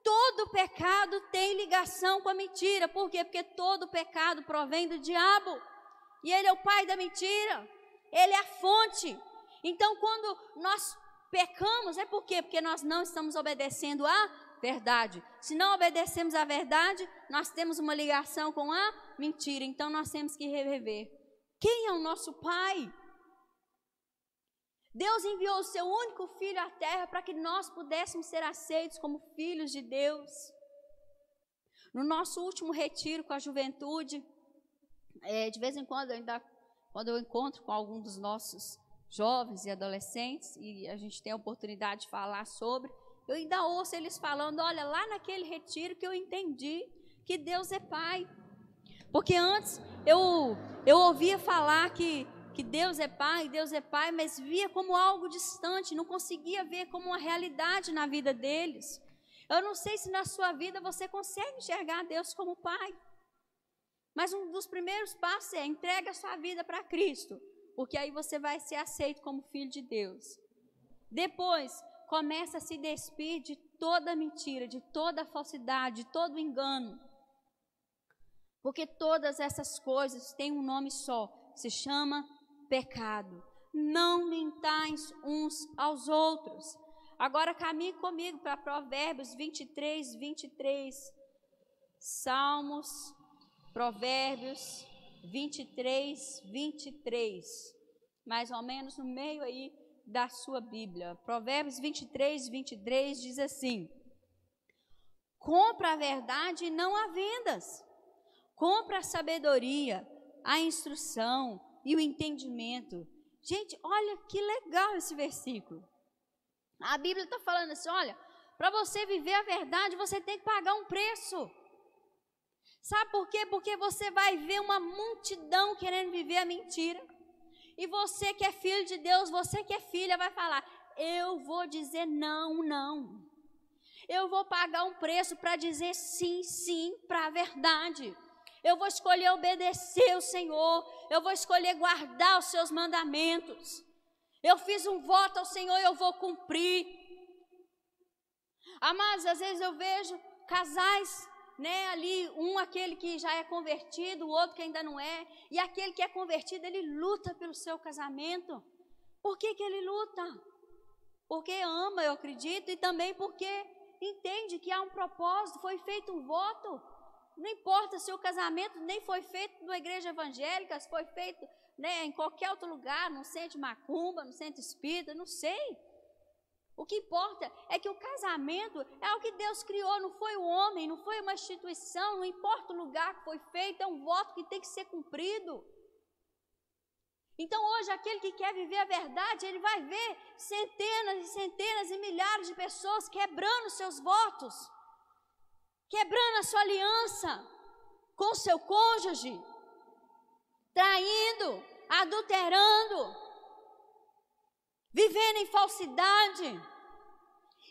Todo pecado tem ligação com a mentira. Por quê? Porque todo pecado provém do diabo. E ele é o pai da mentira. Ele é a fonte. Então, quando nós pecamos, é por quê? Porque nós não estamos obedecendo a verdade. Se não obedecemos a verdade, nós temos uma ligação com a mentira. Então, nós temos que rever. Quem é o nosso pai? Deus enviou o seu único filho à terra para que nós pudéssemos ser aceitos como filhos de Deus. No nosso último retiro com a juventude, de vez em quando, quando eu encontro com algum dos nossos jovens e adolescentes, e a gente tem a oportunidade de falar sobre, eu ainda ouço eles falando, olha, lá naquele retiro que eu entendi que Deus é pai. Porque antes eu ouvia falar que Deus é pai, mas via como algo distante, não conseguia ver como uma realidade na vida deles. Eu não sei se na sua vida você consegue enxergar Deus como pai. Mas um dos primeiros passos é entrega a sua vida para Cristo, porque aí você vai ser aceito como filho de Deus. Depois, começa a se despir de toda mentira, de toda falsidade, de todo engano. Porque todas essas coisas têm um nome só, se chama pecado. Não mentais uns aos outros. Agora caminhe comigo para Provérbios 23, 23. Salmos, Provérbios 23, 23. Mais ou menos no meio aí da sua Bíblia. Provérbios 23, 23 diz assim: compra a verdade e não há vendas. Compra a sabedoria, a instrução e o entendimento. Gente, olha que legal esse versículo. A Bíblia está falando assim, olha, para você viver a verdade, você tem que pagar um preço. Sabe por quê? Porque você vai ver uma multidão querendo viver a mentira. E você que é filho de Deus, você que é filha, vai falar, eu vou dizer não, não. Eu vou pagar um preço para dizer sim, sim para a verdade. Eu vou escolher obedecer o Senhor. Eu vou escolher guardar os seus mandamentos. Eu fiz um voto ao Senhor e eu vou cumprir. Amados, às vezes eu vejo casais, né, ali, aquele que já é convertido, o outro que ainda não é. E aquele que é convertido, ele luta pelo seu casamento. Por que ele luta? Porque ama, eu acredito, e também porque entende que há um propósito, foi feito um voto. Não importa se o casamento nem foi feito numa igreja evangélica, se foi feito, né, em qualquer outro lugar, no centro de macumba, no centro espírita, não sei. O que importa é que o casamento é o que Deus criou, não foi o homem, não foi uma instituição, não importa o lugar que foi feito, é um voto que tem que ser cumprido. Então hoje aquele que quer viver a verdade, ele vai ver centenas e centenas e milhares de pessoas quebrando seus votos, quebrando a sua aliança com o seu cônjuge, traindo, adulterando, vivendo em falsidade.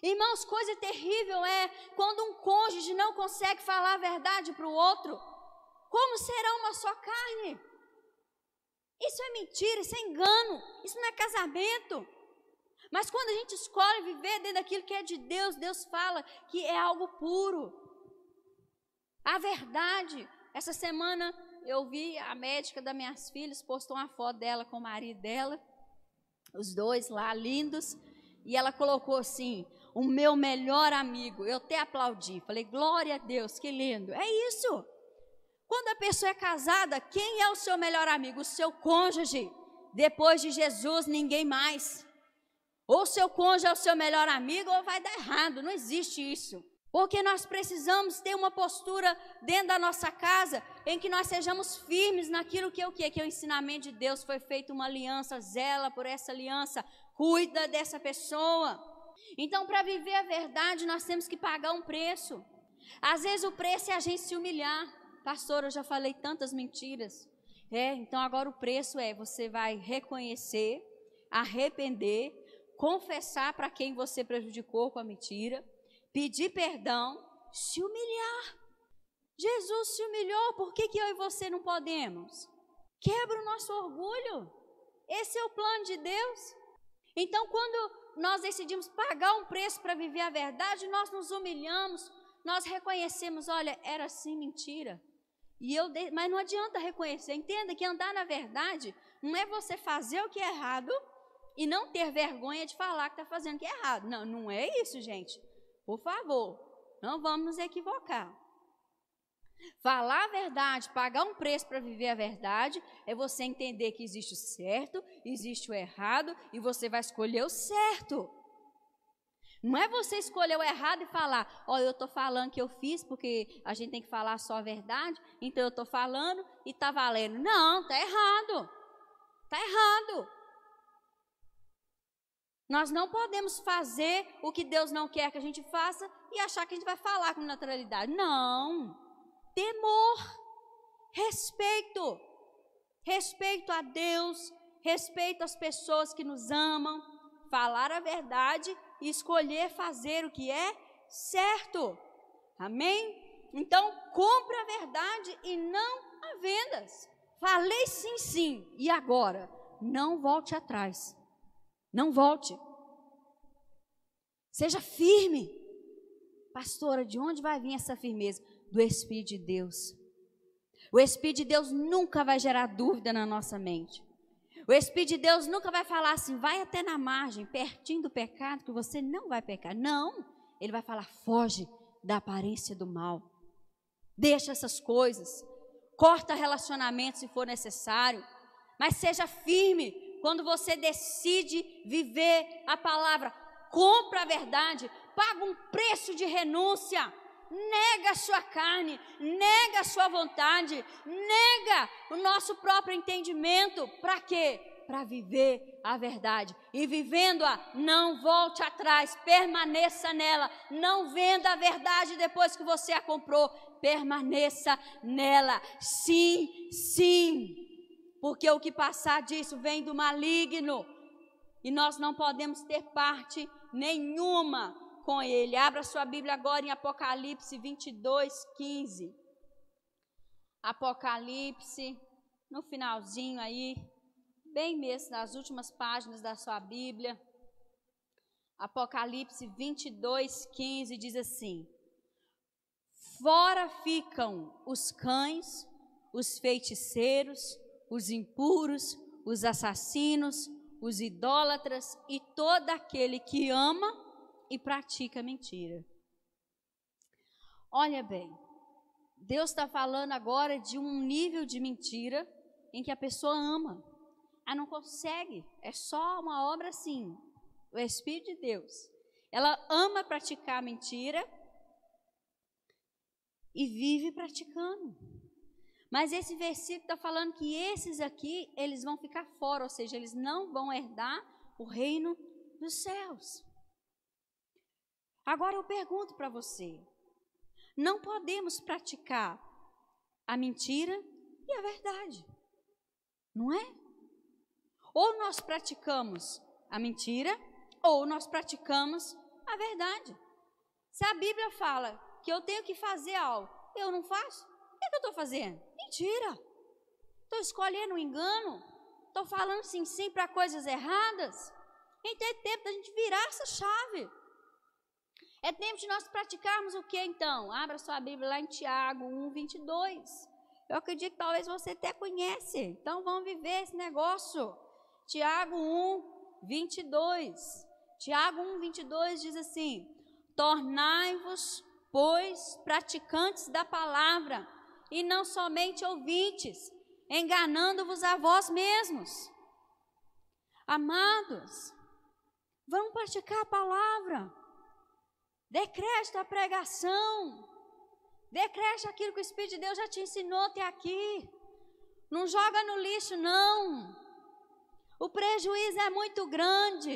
Irmãos, coisa terrível é quando um cônjuge não consegue falar a verdade para o outro. Como será uma só carne? Isso é mentira, isso é engano, isso não é casamento. Mas quando a gente escolhe viver dentro daquilo que é de Deus, Deus fala que é algo puro. A verdade. Essa semana eu vi a médica das minhas filhas, postou uma foto dela com o marido dela, os dois lá lindos, e ela colocou assim, o meu melhor amigo. Eu até aplaudi, falei, glória a Deus, que lindo. É isso. Quando a pessoa é casada, quem é o seu melhor amigo? O seu cônjuge. Depois de Jesus, ninguém mais. Ou o seu cônjuge é o seu melhor amigo, ou vai dar errado, não existe isso. Porque nós precisamos ter uma postura dentro da nossa casa em que nós sejamos firmes naquilo que é o quê? Que é o ensinamento de Deus. Foi feita uma aliança, zela por essa aliança, cuida dessa pessoa. Então, para viver a verdade, nós temos que pagar um preço. Às vezes o preço é a gente se humilhar. Pastor, eu já falei tantas mentiras. Então agora o preço é, você vai reconhecer, arrepender, confessar para quem você prejudicou com a mentira, pedir perdão, se humilhar. Jesus se humilhou, por que eu e você não podemos? Quebra o nosso orgulho. Esse é o plano de Deus. Então, quando nós decidimos pagar um preço para viver a verdade, nós nos humilhamos, nós reconhecemos, olha, era assim mentira. Mas não adianta reconhecer, entenda que andar na verdade não é você fazer o que é errado e não ter vergonha de falar que está fazendo o que é errado. Não, não é isso, gente. Por favor, não vamos nos equivocar. Falar a verdade, pagar um preço para viver a verdade, é você entender que existe o certo, existe o errado, e você vai escolher o certo. Não é você escolher o errado e falar, eu estou falando que eu fiz, porque a gente tem que falar só a verdade, então eu estou falando e está valendo. Não, está errado. Está errado. Nós não podemos fazer o que Deus não quer que a gente faça e achar que a gente vai falar com naturalidade. Não. Temor, respeito. Respeito a Deus, respeito às pessoas que nos amam, falar a verdade e escolher fazer o que é certo. Amém? Então, compre a verdade e não a vendas. Falei sim, sim. E agora? Não volte atrás. Não volte. Seja firme. Pastora, de onde vai vir essa firmeza? Do Espírito de Deus. O Espírito de Deus nunca vai gerar dúvida na nossa mente. O Espírito de Deus nunca vai falar assim, vai até na margem, pertinho do pecado, que você não vai pecar. Não, ele vai falar, foge da aparência do mal. Deixa essas coisas, corta relacionamento se for necessário, mas seja firme quando você decide viver a palavra. Compra a verdade, paga um preço de renúncia. Nega a sua carne, nega a sua vontade, nega o nosso próprio entendimento. Para quê? Para viver a verdade. E vivendo-a, não volte atrás, permaneça nela. Não venda a verdade depois que você a comprou. Permaneça nela. Sim, sim. Porque o que passar disso vem do maligno. E nós não podemos ter parte nenhuma com ele. Abra sua Bíblia agora em Apocalipse 22:15. Apocalipse, no finalzinho aí, bem mesmo nas últimas páginas da sua Bíblia. Apocalipse 22:15 diz assim: fora ficam os cães, os feiticeiros, os impuros, os assassinos, os idólatras e todo aquele que ama e pratica mentira. Olha bem, Deus está falando agora de um nível de mentira em que a pessoa ama. Não consegue, é só uma obra assim, o Espírito de Deus. Ela ama praticar mentira e vive praticando. Mas esse versículo está falando que esses aqui, eles vão ficar fora, ou seja, eles não vão herdar o reino dos céus. Agora eu pergunto para você, não podemos praticar a mentira e a verdade, não é? Ou nós praticamos a mentira, ou nós praticamos a verdade. Se a Bíblia fala que eu tenho que fazer algo, eu não faço, o que eu estou fazendo? Mentira. Estou escolhendo um engano, estou falando sim para coisas erradas. Então é tempo da gente virar essa chave. É tempo de nós praticarmos o que então? Abra sua Bíblia lá em Tiago 1:22. Eu acredito que talvez você até conhece. Então vamos viver esse negócio. Tiago 1:22. Tiago 1:22 diz assim: tornai-vos, pois, praticantes da palavra, e não somente ouvintes, enganando-vos a vós mesmos. Amados, vamos praticar a palavra. Dê crédito à pregação. Dê crédito àquilo que o Espírito de Deus já te ensinou até aqui. Não joga no lixo, não. O prejuízo é muito grande.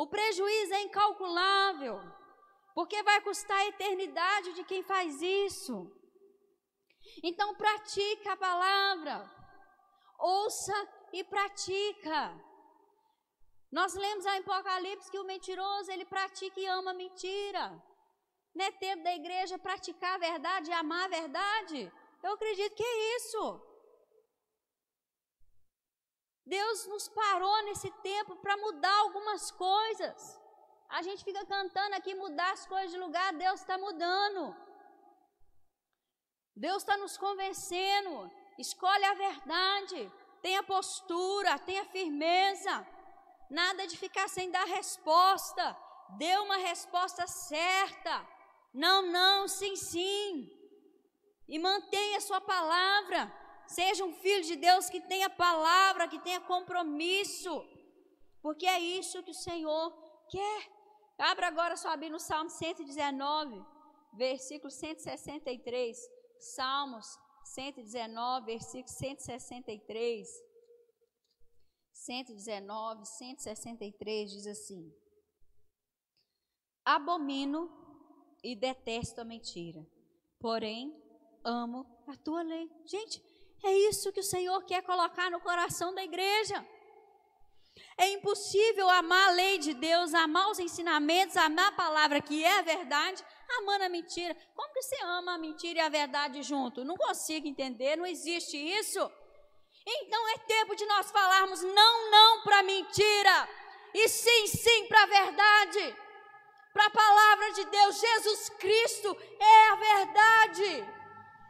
O prejuízo é incalculável. Porque vai custar a eternidade de quem faz isso. Então pratica a palavra. Ouça e pratica. Nós lemos em Apocalipse que o mentiroso, ele pratica e ama a mentira. Não é tempo da igreja praticar a verdade e amar a verdade? Eu acredito que é isso. Deus nos parou nesse tempo para mudar algumas coisas. A gente fica cantando aqui, mudar as coisas de lugar, Deus está mudando. Deus está nos convencendo. Escolhe a verdade, tenha postura, tenha firmeza. Nada de ficar sem dar resposta. Dê uma resposta certa. Não, não, sim, sim. E mantenha a sua palavra. Seja um filho de Deus que tenha palavra, que tenha compromisso. Porque é isso que o Senhor quer. Abra agora sua Bíblia no Salmo 119, versículo 163. Salmos 119, versículo 163. 119, 163 diz assim: abomino e detesto a mentira, porém amo a tua lei. Gente, é isso que o Senhor quer colocar no coração da igreja. É impossível amar a lei de Deus, amar os ensinamentos, amar a palavra que é a verdade, amando a mentira. Como que você ama a mentira e a verdade junto? Não consigo entender, não existe isso. Então é tempo de nós falarmos não, não para a mentira, e sim, sim para a verdade, para a palavra de Deus. Jesus Cristo é a verdade,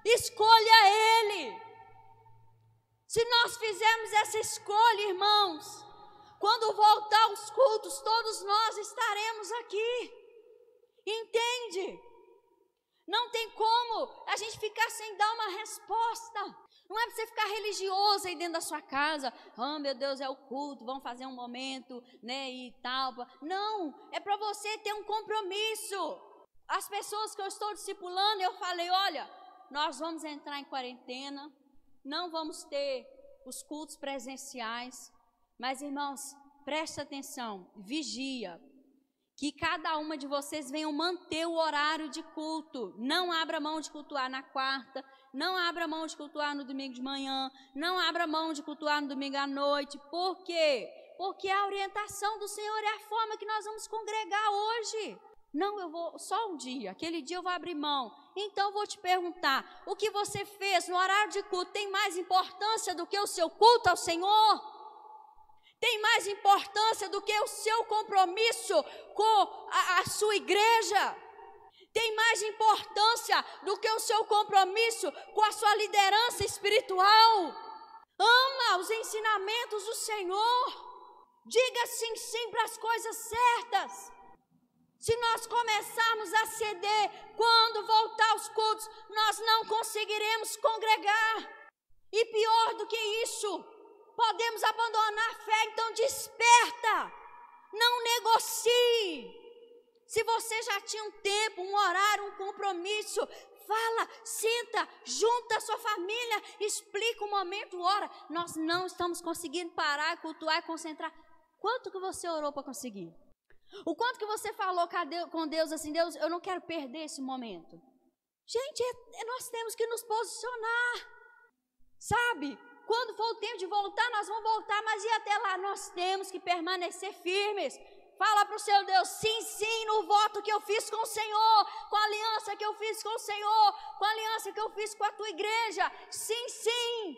escolha Ele. Se nós fizermos essa escolha, irmãos, quando voltar aos cultos, todos nós estaremos aqui, entende? Não tem como a gente ficar sem dar uma resposta. Não é para você ficar religioso aí dentro da sua casa. Ah, meu Deus, é o culto, vamos fazer um momento, né, e tal. Não, é para você ter um compromisso. As pessoas que eu estou discipulando, eu falei, olha, nós vamos entrar em quarentena, não vamos ter os cultos presenciais. Mas, irmãos, presta atenção, vigia. Que cada uma de vocês venham manter o horário de culto. Não abra mão de cultuar na quarta. Não abra mão de cultuar no domingo de manhã. Não abra mão de cultuar no domingo à noite. Por quê? Porque a orientação do Senhor é a forma que nós vamos congregar hoje. Não, eu vou só um dia. Aquele dia eu vou abrir mão. Então eu vou te perguntar. O que você fez no horário de culto tem mais importância do que o seu culto ao Senhor? Tem mais importância do que o seu compromisso com a sua igreja? Tem mais importância do que o seu compromisso com a sua liderança espiritual? Ama os ensinamentos do Senhor. Diga sim, sim para as coisas certas. Se nós começarmos a ceder, quando voltar aos cultos, nós não conseguiremos congregar. E pior do que isso, podemos abandonar a fé. Então desperta, não negocie. Se você já tinha um tempo, um horário, um compromisso, fala, senta, junta a sua família, explica o momento, ora. Nós não estamos conseguindo parar, cultuar e concentrar. Quanto que você orou para conseguir? O quanto que você falou com Deus assim, Deus, eu não quero perder esse momento. Gente, nós temos que nos posicionar, sabe? Quando for o tempo de voltar, nós vamos voltar, mas e até lá? Nós temos que permanecer firmes. Fala para o seu Deus, sim, sim, no voto que eu fiz com o Senhor, com a aliança que eu fiz com o Senhor, com a aliança que eu fiz com a tua igreja. Sim, sim,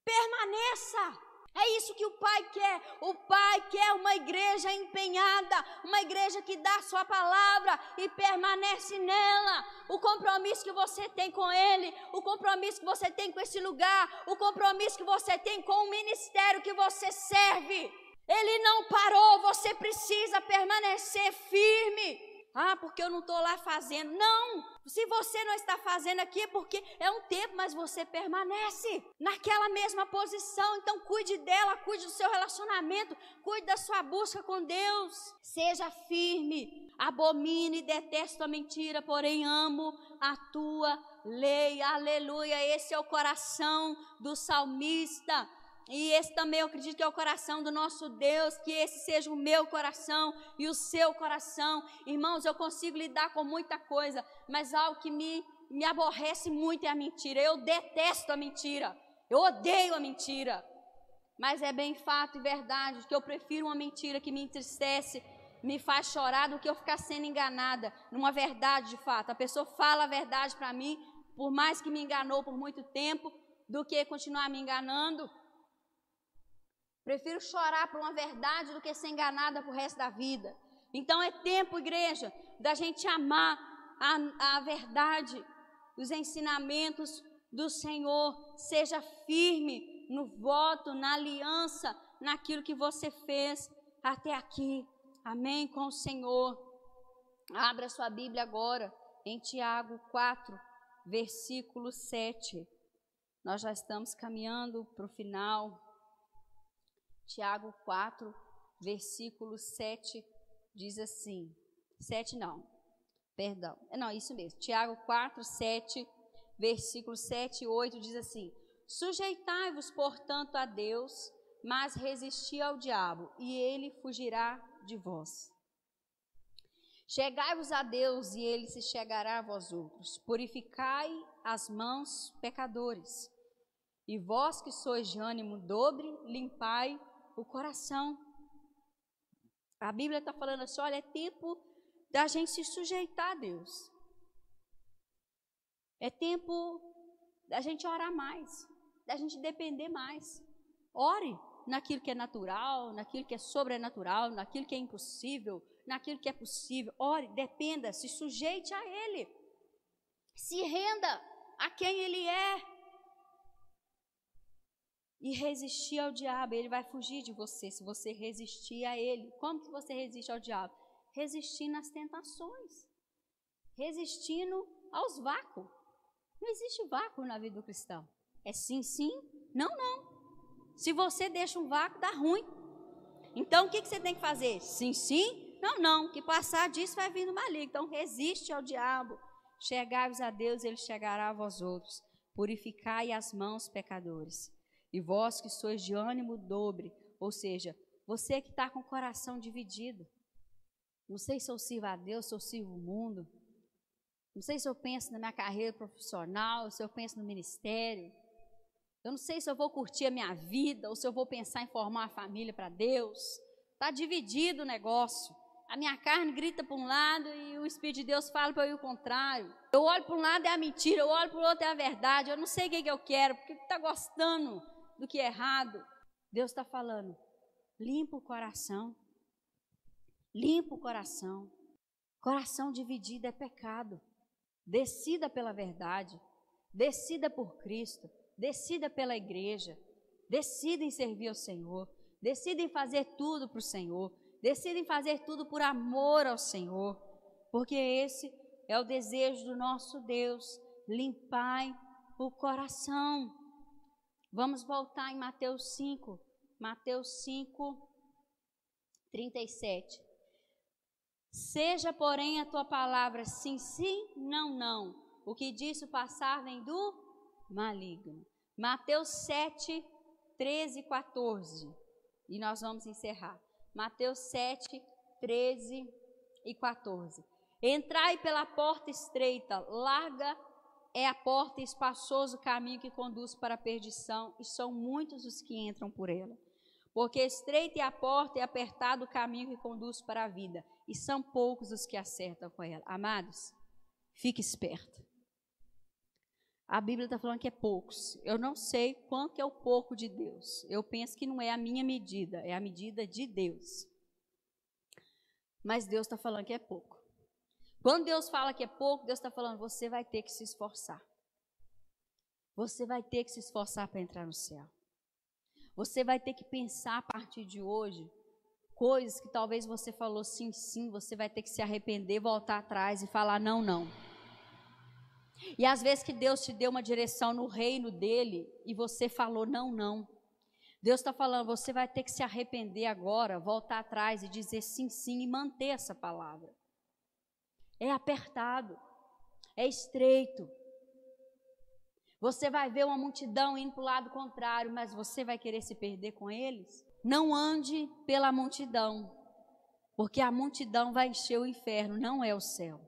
permaneça. É isso que o Pai quer. O Pai quer uma igreja empenhada, uma igreja que dá a sua palavra e permanece nela. O compromisso que você tem com Ele, o compromisso que você tem com esse lugar, o compromisso que você tem com o ministério que você serve. Ele não parou, você precisa permanecer firme. Ah, porque eu não estou lá fazendo. Não, se você não está fazendo aqui é porque é um tempo, mas você permanece naquela mesma posição. Então cuide dela, cuide do seu relacionamento, cuide da sua busca com Deus. Seja firme, abomine e detesto a mentira, porém amo a tua lei. Aleluia, esse é o coração do salmista. E esse também eu acredito que é o coração do nosso Deus, que esse seja o meu coração e o seu coração. Irmãos, eu consigo lidar com muita coisa, mas algo que me aborrece muito é a mentira. Eu detesto a mentira, eu odeio a mentira. Mas é bem fato e verdade que eu prefiro uma mentira que me entristece, me faz chorar, do que eu ficar sendo enganada numa verdade de fato. A pessoa fala a verdade para mim, por mais que me enganou por muito tempo, do que continuar me enganando. Prefiro chorar por uma verdade do que ser enganada por resto da vida. Então é tempo, igreja, da gente amar a verdade, os ensinamentos do Senhor. Seja firme no voto, na aliança, naquilo que você fez até aqui. Amém? Com o Senhor. Abra sua Bíblia agora em Tiago 4, versículo 7. Nós já estamos caminhando para o final. Tiago 4, versículo 7, diz assim, 7 não, perdão, não, isso mesmo, Tiago 4, 7, versículo 7 e 8 diz assim: sujeitai-vos, portanto, a Deus, mas resisti ao diabo, e ele fugirá de vós. Chegai-vos a Deus, e ele se chegará a vós outros. Purificai as mãos, pecadores, e vós que sois de ânimo dobre, limpai o coração. A Bíblia está falando assim, olha, é tempo da gente se sujeitar a Deus. É tempo da gente orar mais, da gente depender mais. Ore naquilo que é natural, naquilo que é sobrenatural, naquilo que é impossível, naquilo que é possível. Ore, dependa, se sujeite a Ele. Se renda a quem Ele é. E resistir ao diabo, ele vai fugir de você se você resistir a ele. Como que você resiste ao diabo? Resistindo às tentações, resistindo aos vácuos. Não existe vácuo na vida do cristão. É sim, sim, não, não. Se você deixa um vácuo, dá ruim. Então, o que você tem que fazer? Sim, sim, não, não. Que passar disso vai vir no maligno. Então, resiste ao diabo. Chegai-vos a Deus, ele chegará a vós outros. Purificai as mãos, pecadores. E vós que sois de ânimo dobre, ou seja, você que está com o coração dividido. Não sei se eu sirvo a Deus, se eu sirvo o mundo. Não sei se eu penso na minha carreira profissional, se eu penso no ministério. Eu não sei se eu vou curtir a minha vida, ou se eu vou pensar em formar uma família para Deus. Está dividido o negócio. A minha carne grita para um lado e o Espírito de Deus fala para eu ir o contrário. Eu olho para um lado é a mentira, eu olho para o outro é a verdade. Eu não sei o que eu quero, porque está gostando do que é errado. Deus está falando, limpa o coração. Limpa o coração. Coração dividido é pecado. Decida pela verdade. Decida por Cristo. Decida pela igreja. Decida em servir ao Senhor. Decida em fazer tudo para o Senhor. Decida em fazer tudo por amor ao Senhor. Porque esse é o desejo do nosso Deus. Limpai o coração. Vamos voltar em Mateus 5. Mateus 5, 37. Seja, porém, a tua palavra sim, sim, não, não. O que disse o passar vem do maligno. Mateus 7, 13 e 14. E nós vamos encerrar. Mateus 7, 13 e 14. Entrai pela porta estreita, larga é a porta e espaçoso o caminho que conduz para a perdição, e são muitos os que entram por ela. Porque estreita é a porta e apertado o caminho que conduz para a vida, e são poucos os que acertam com ela. Amados, fique esperto. A Bíblia está falando que é poucos. Eu não sei quanto é o pouco de Deus. Eu penso que não é a minha medida, é a medida de Deus. Mas Deus está falando que é pouco. Quando Deus fala que é pouco, Deus está falando, você vai ter que se esforçar. Você vai ter que se esforçar para entrar no céu. Você vai ter que pensar a partir de hoje coisas que talvez você falou sim, sim, você vai ter que se arrepender, voltar atrás e falar não, não. E às vezes que Deus te deu uma direção no reino dele e você falou não, não. Deus está falando, você vai ter que se arrepender agora, voltar atrás e dizer sim, sim e manter essa palavra. É apertado, é estreito. Você vai ver uma multidão indo para o lado contrário, mas você vai querer se perder com eles? Não ande pela multidão, porque a multidão vai encher o inferno, não é o céu.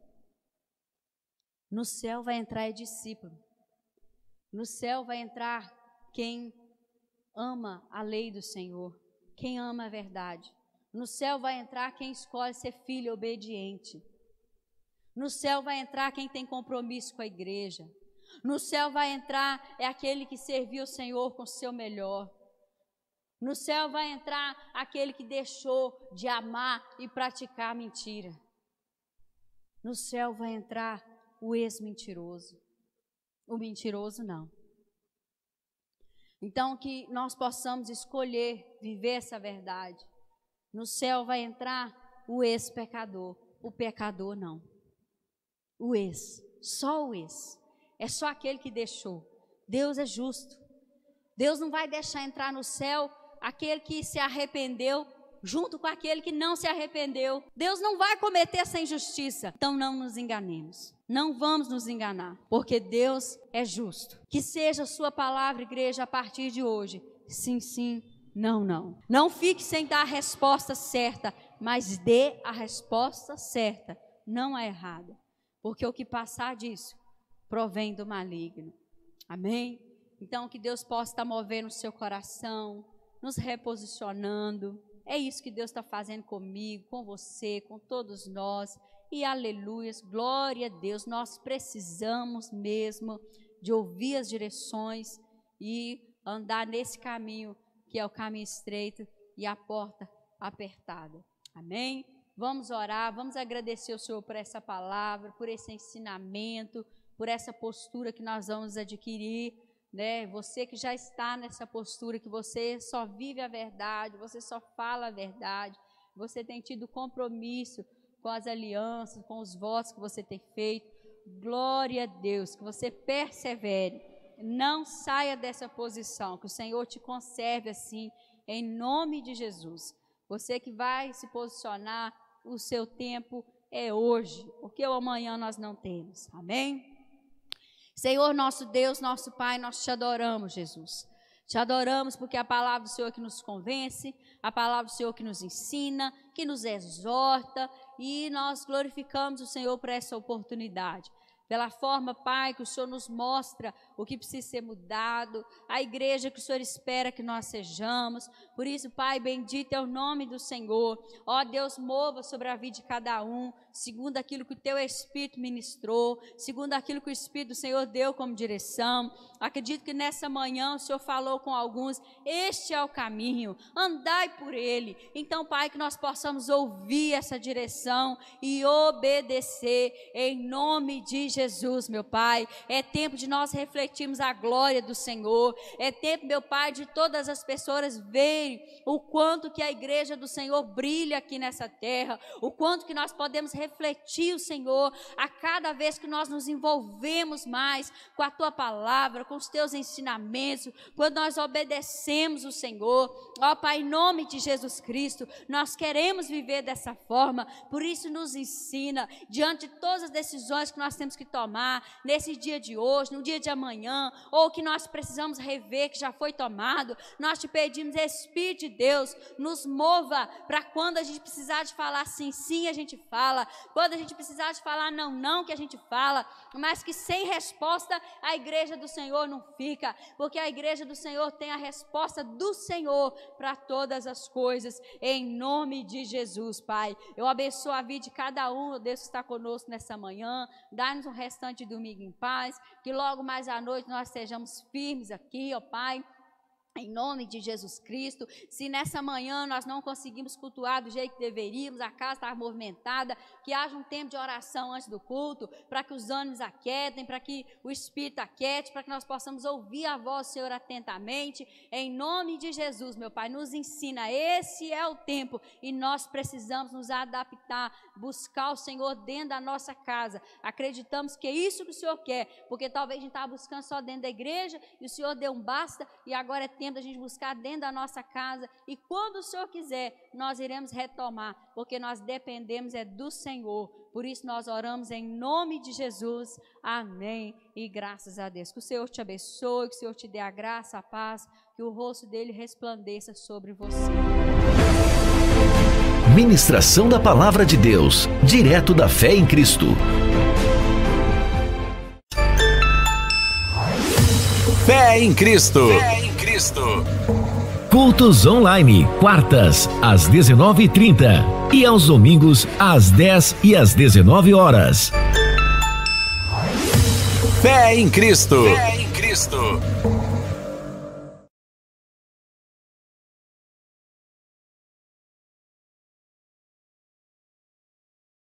No céu vai entrar discípulo. No céu vai entrar quem ama a lei do Senhor, quem ama a verdade. No céu vai entrar quem escolhe ser filho obediente. No céu vai entrar quem tem compromisso com a igreja. No céu vai entrar aquele que serviu o Senhor com o seu melhor. No céu vai entrar aquele que deixou de amar e praticar mentira. No céu vai entrar o ex-mentiroso. O mentiroso não. Então, que nós possamos escolher viver essa verdade. No céu vai entrar o ex-pecador, o pecador não. O ex, só o ex. É só aquele que deixou. Deus é justo. Deus não vai deixar entrar no céu aquele que se arrependeu junto com aquele que não se arrependeu. Deus não vai cometer essa injustiça. Então não nos enganemos. Não vamos nos enganar, porque Deus é justo. Que seja a sua palavra, igreja, a partir de hoje. Sim, sim, não, não. Não fique sem dar a resposta certa, mas dê a resposta certa, não a errada. Porque o que passar disso provém do maligno. Amém? Então que Deus possa estar movendo o seu coração, nos reposicionando. É isso que Deus está fazendo comigo, com você, com todos nós. E aleluias, glória a Deus. Nós precisamos mesmo de ouvir as direções e andar nesse caminho, que é o caminho estreito e a porta apertada. Amém? Vamos orar, vamos agradecer ao Senhor por essa palavra, por esse ensinamento, por essa postura que nós vamos adquirir, né? Você que já está nessa postura, que você só vive a verdade, você só fala a verdade, você tem tido compromisso com as alianças, com os votos que você tem feito. Glória a Deus, que você persevere, não saia dessa posição, que o Senhor te conserve assim, em nome de Jesus. Você que vai se posicionar, o seu tempo é hoje, porque o amanhã nós não temos. Amém? Senhor, nosso Deus, nosso Pai, nós te adoramos, Jesus. Te adoramos porque a palavra do Senhor que nos convence, a palavra do Senhor que nos ensina, que nos exorta, e nós glorificamos o Senhor por essa oportunidade. Pela forma, Pai, que o Senhor nos mostra o que precisa ser mudado, a igreja que o Senhor espera que nós sejamos. Por isso, Pai, bendito é o nome do Senhor. Ó Deus, mova sobre a vida de cada um, segundo aquilo que o Teu Espírito ministrou, segundo aquilo que o Espírito do Senhor deu como direção. Acredito que nessa manhã o Senhor falou com alguns, este é o caminho, andai por ele. Então, Pai, que nós possamos ouvir essa direção e obedecer em nome de Jesus, meu Pai. É tempo de nós refletirmos a glória do Senhor. É tempo, meu Pai, de todas as pessoas verem o quanto que a igreja do Senhor brilha aqui nessa terra, o quanto que nós podemos refletir o Senhor a cada vez que nós nos envolvemos mais com a Tua palavra, com os Teus ensinamentos, quando nós obedecemos o Senhor. Ó Pai, em nome de Jesus Cristo, nós queremos viver dessa forma, por isso nos ensina, diante de todas as decisões que nós temos que tomar, nesse dia de hoje, no dia de amanhã, ou que nós precisamos rever, que já foi tomado, nós te pedimos, Espírito de Deus, nos mova para quando a gente precisar de falar sim, sim, a gente fala, quando a gente precisar de falar não, não, que a gente fala, mas que sem resposta a igreja do Senhor não fica, porque a igreja do Senhor tem a resposta do Senhor para todas as coisas, em nome de Jesus, Pai. Eu abençoo a vida de cada um, Deus que está conosco nessa manhã, dá-nos um restante de domingo em paz, que logo mais à noite nós sejamos firmes aqui, ó Pai, Em nome de Jesus Cristo. Se nessa manhã nós não conseguimos cultuar do jeito que deveríamos, a casa está movimentada, que haja um tempo de oração antes do culto, para que os ânimos aquietem, para que o Espírito aquiete, para que nós possamos ouvir a voz do Senhor atentamente. Em nome de Jesus, meu Pai, nos ensina, esse é o tempo e nós precisamos nos adaptar, buscar o Senhor dentro da nossa casa. Acreditamos que é isso que o Senhor quer, porque talvez a gente estava buscando só dentro da igreja e o Senhor deu um basta e agora é tempo da gente buscar dentro da nossa casa, e quando o Senhor quiser, nós iremos retomar, porque nós dependemos do Senhor. Por isso nós oramos em nome de Jesus, amém, e graças a Deus. Que o Senhor te abençoe, que o Senhor te dê a graça, a paz, que o rosto dele resplandeça sobre você. Ministração da Palavra de Deus, direto da Fé em Cristo. Fé em Cristo. Fé em Cristo. Cultos online, quartas, às 19h30 e aos domingos, às 10 e às 19 horas. Fé em Cristo. Fé em Cristo.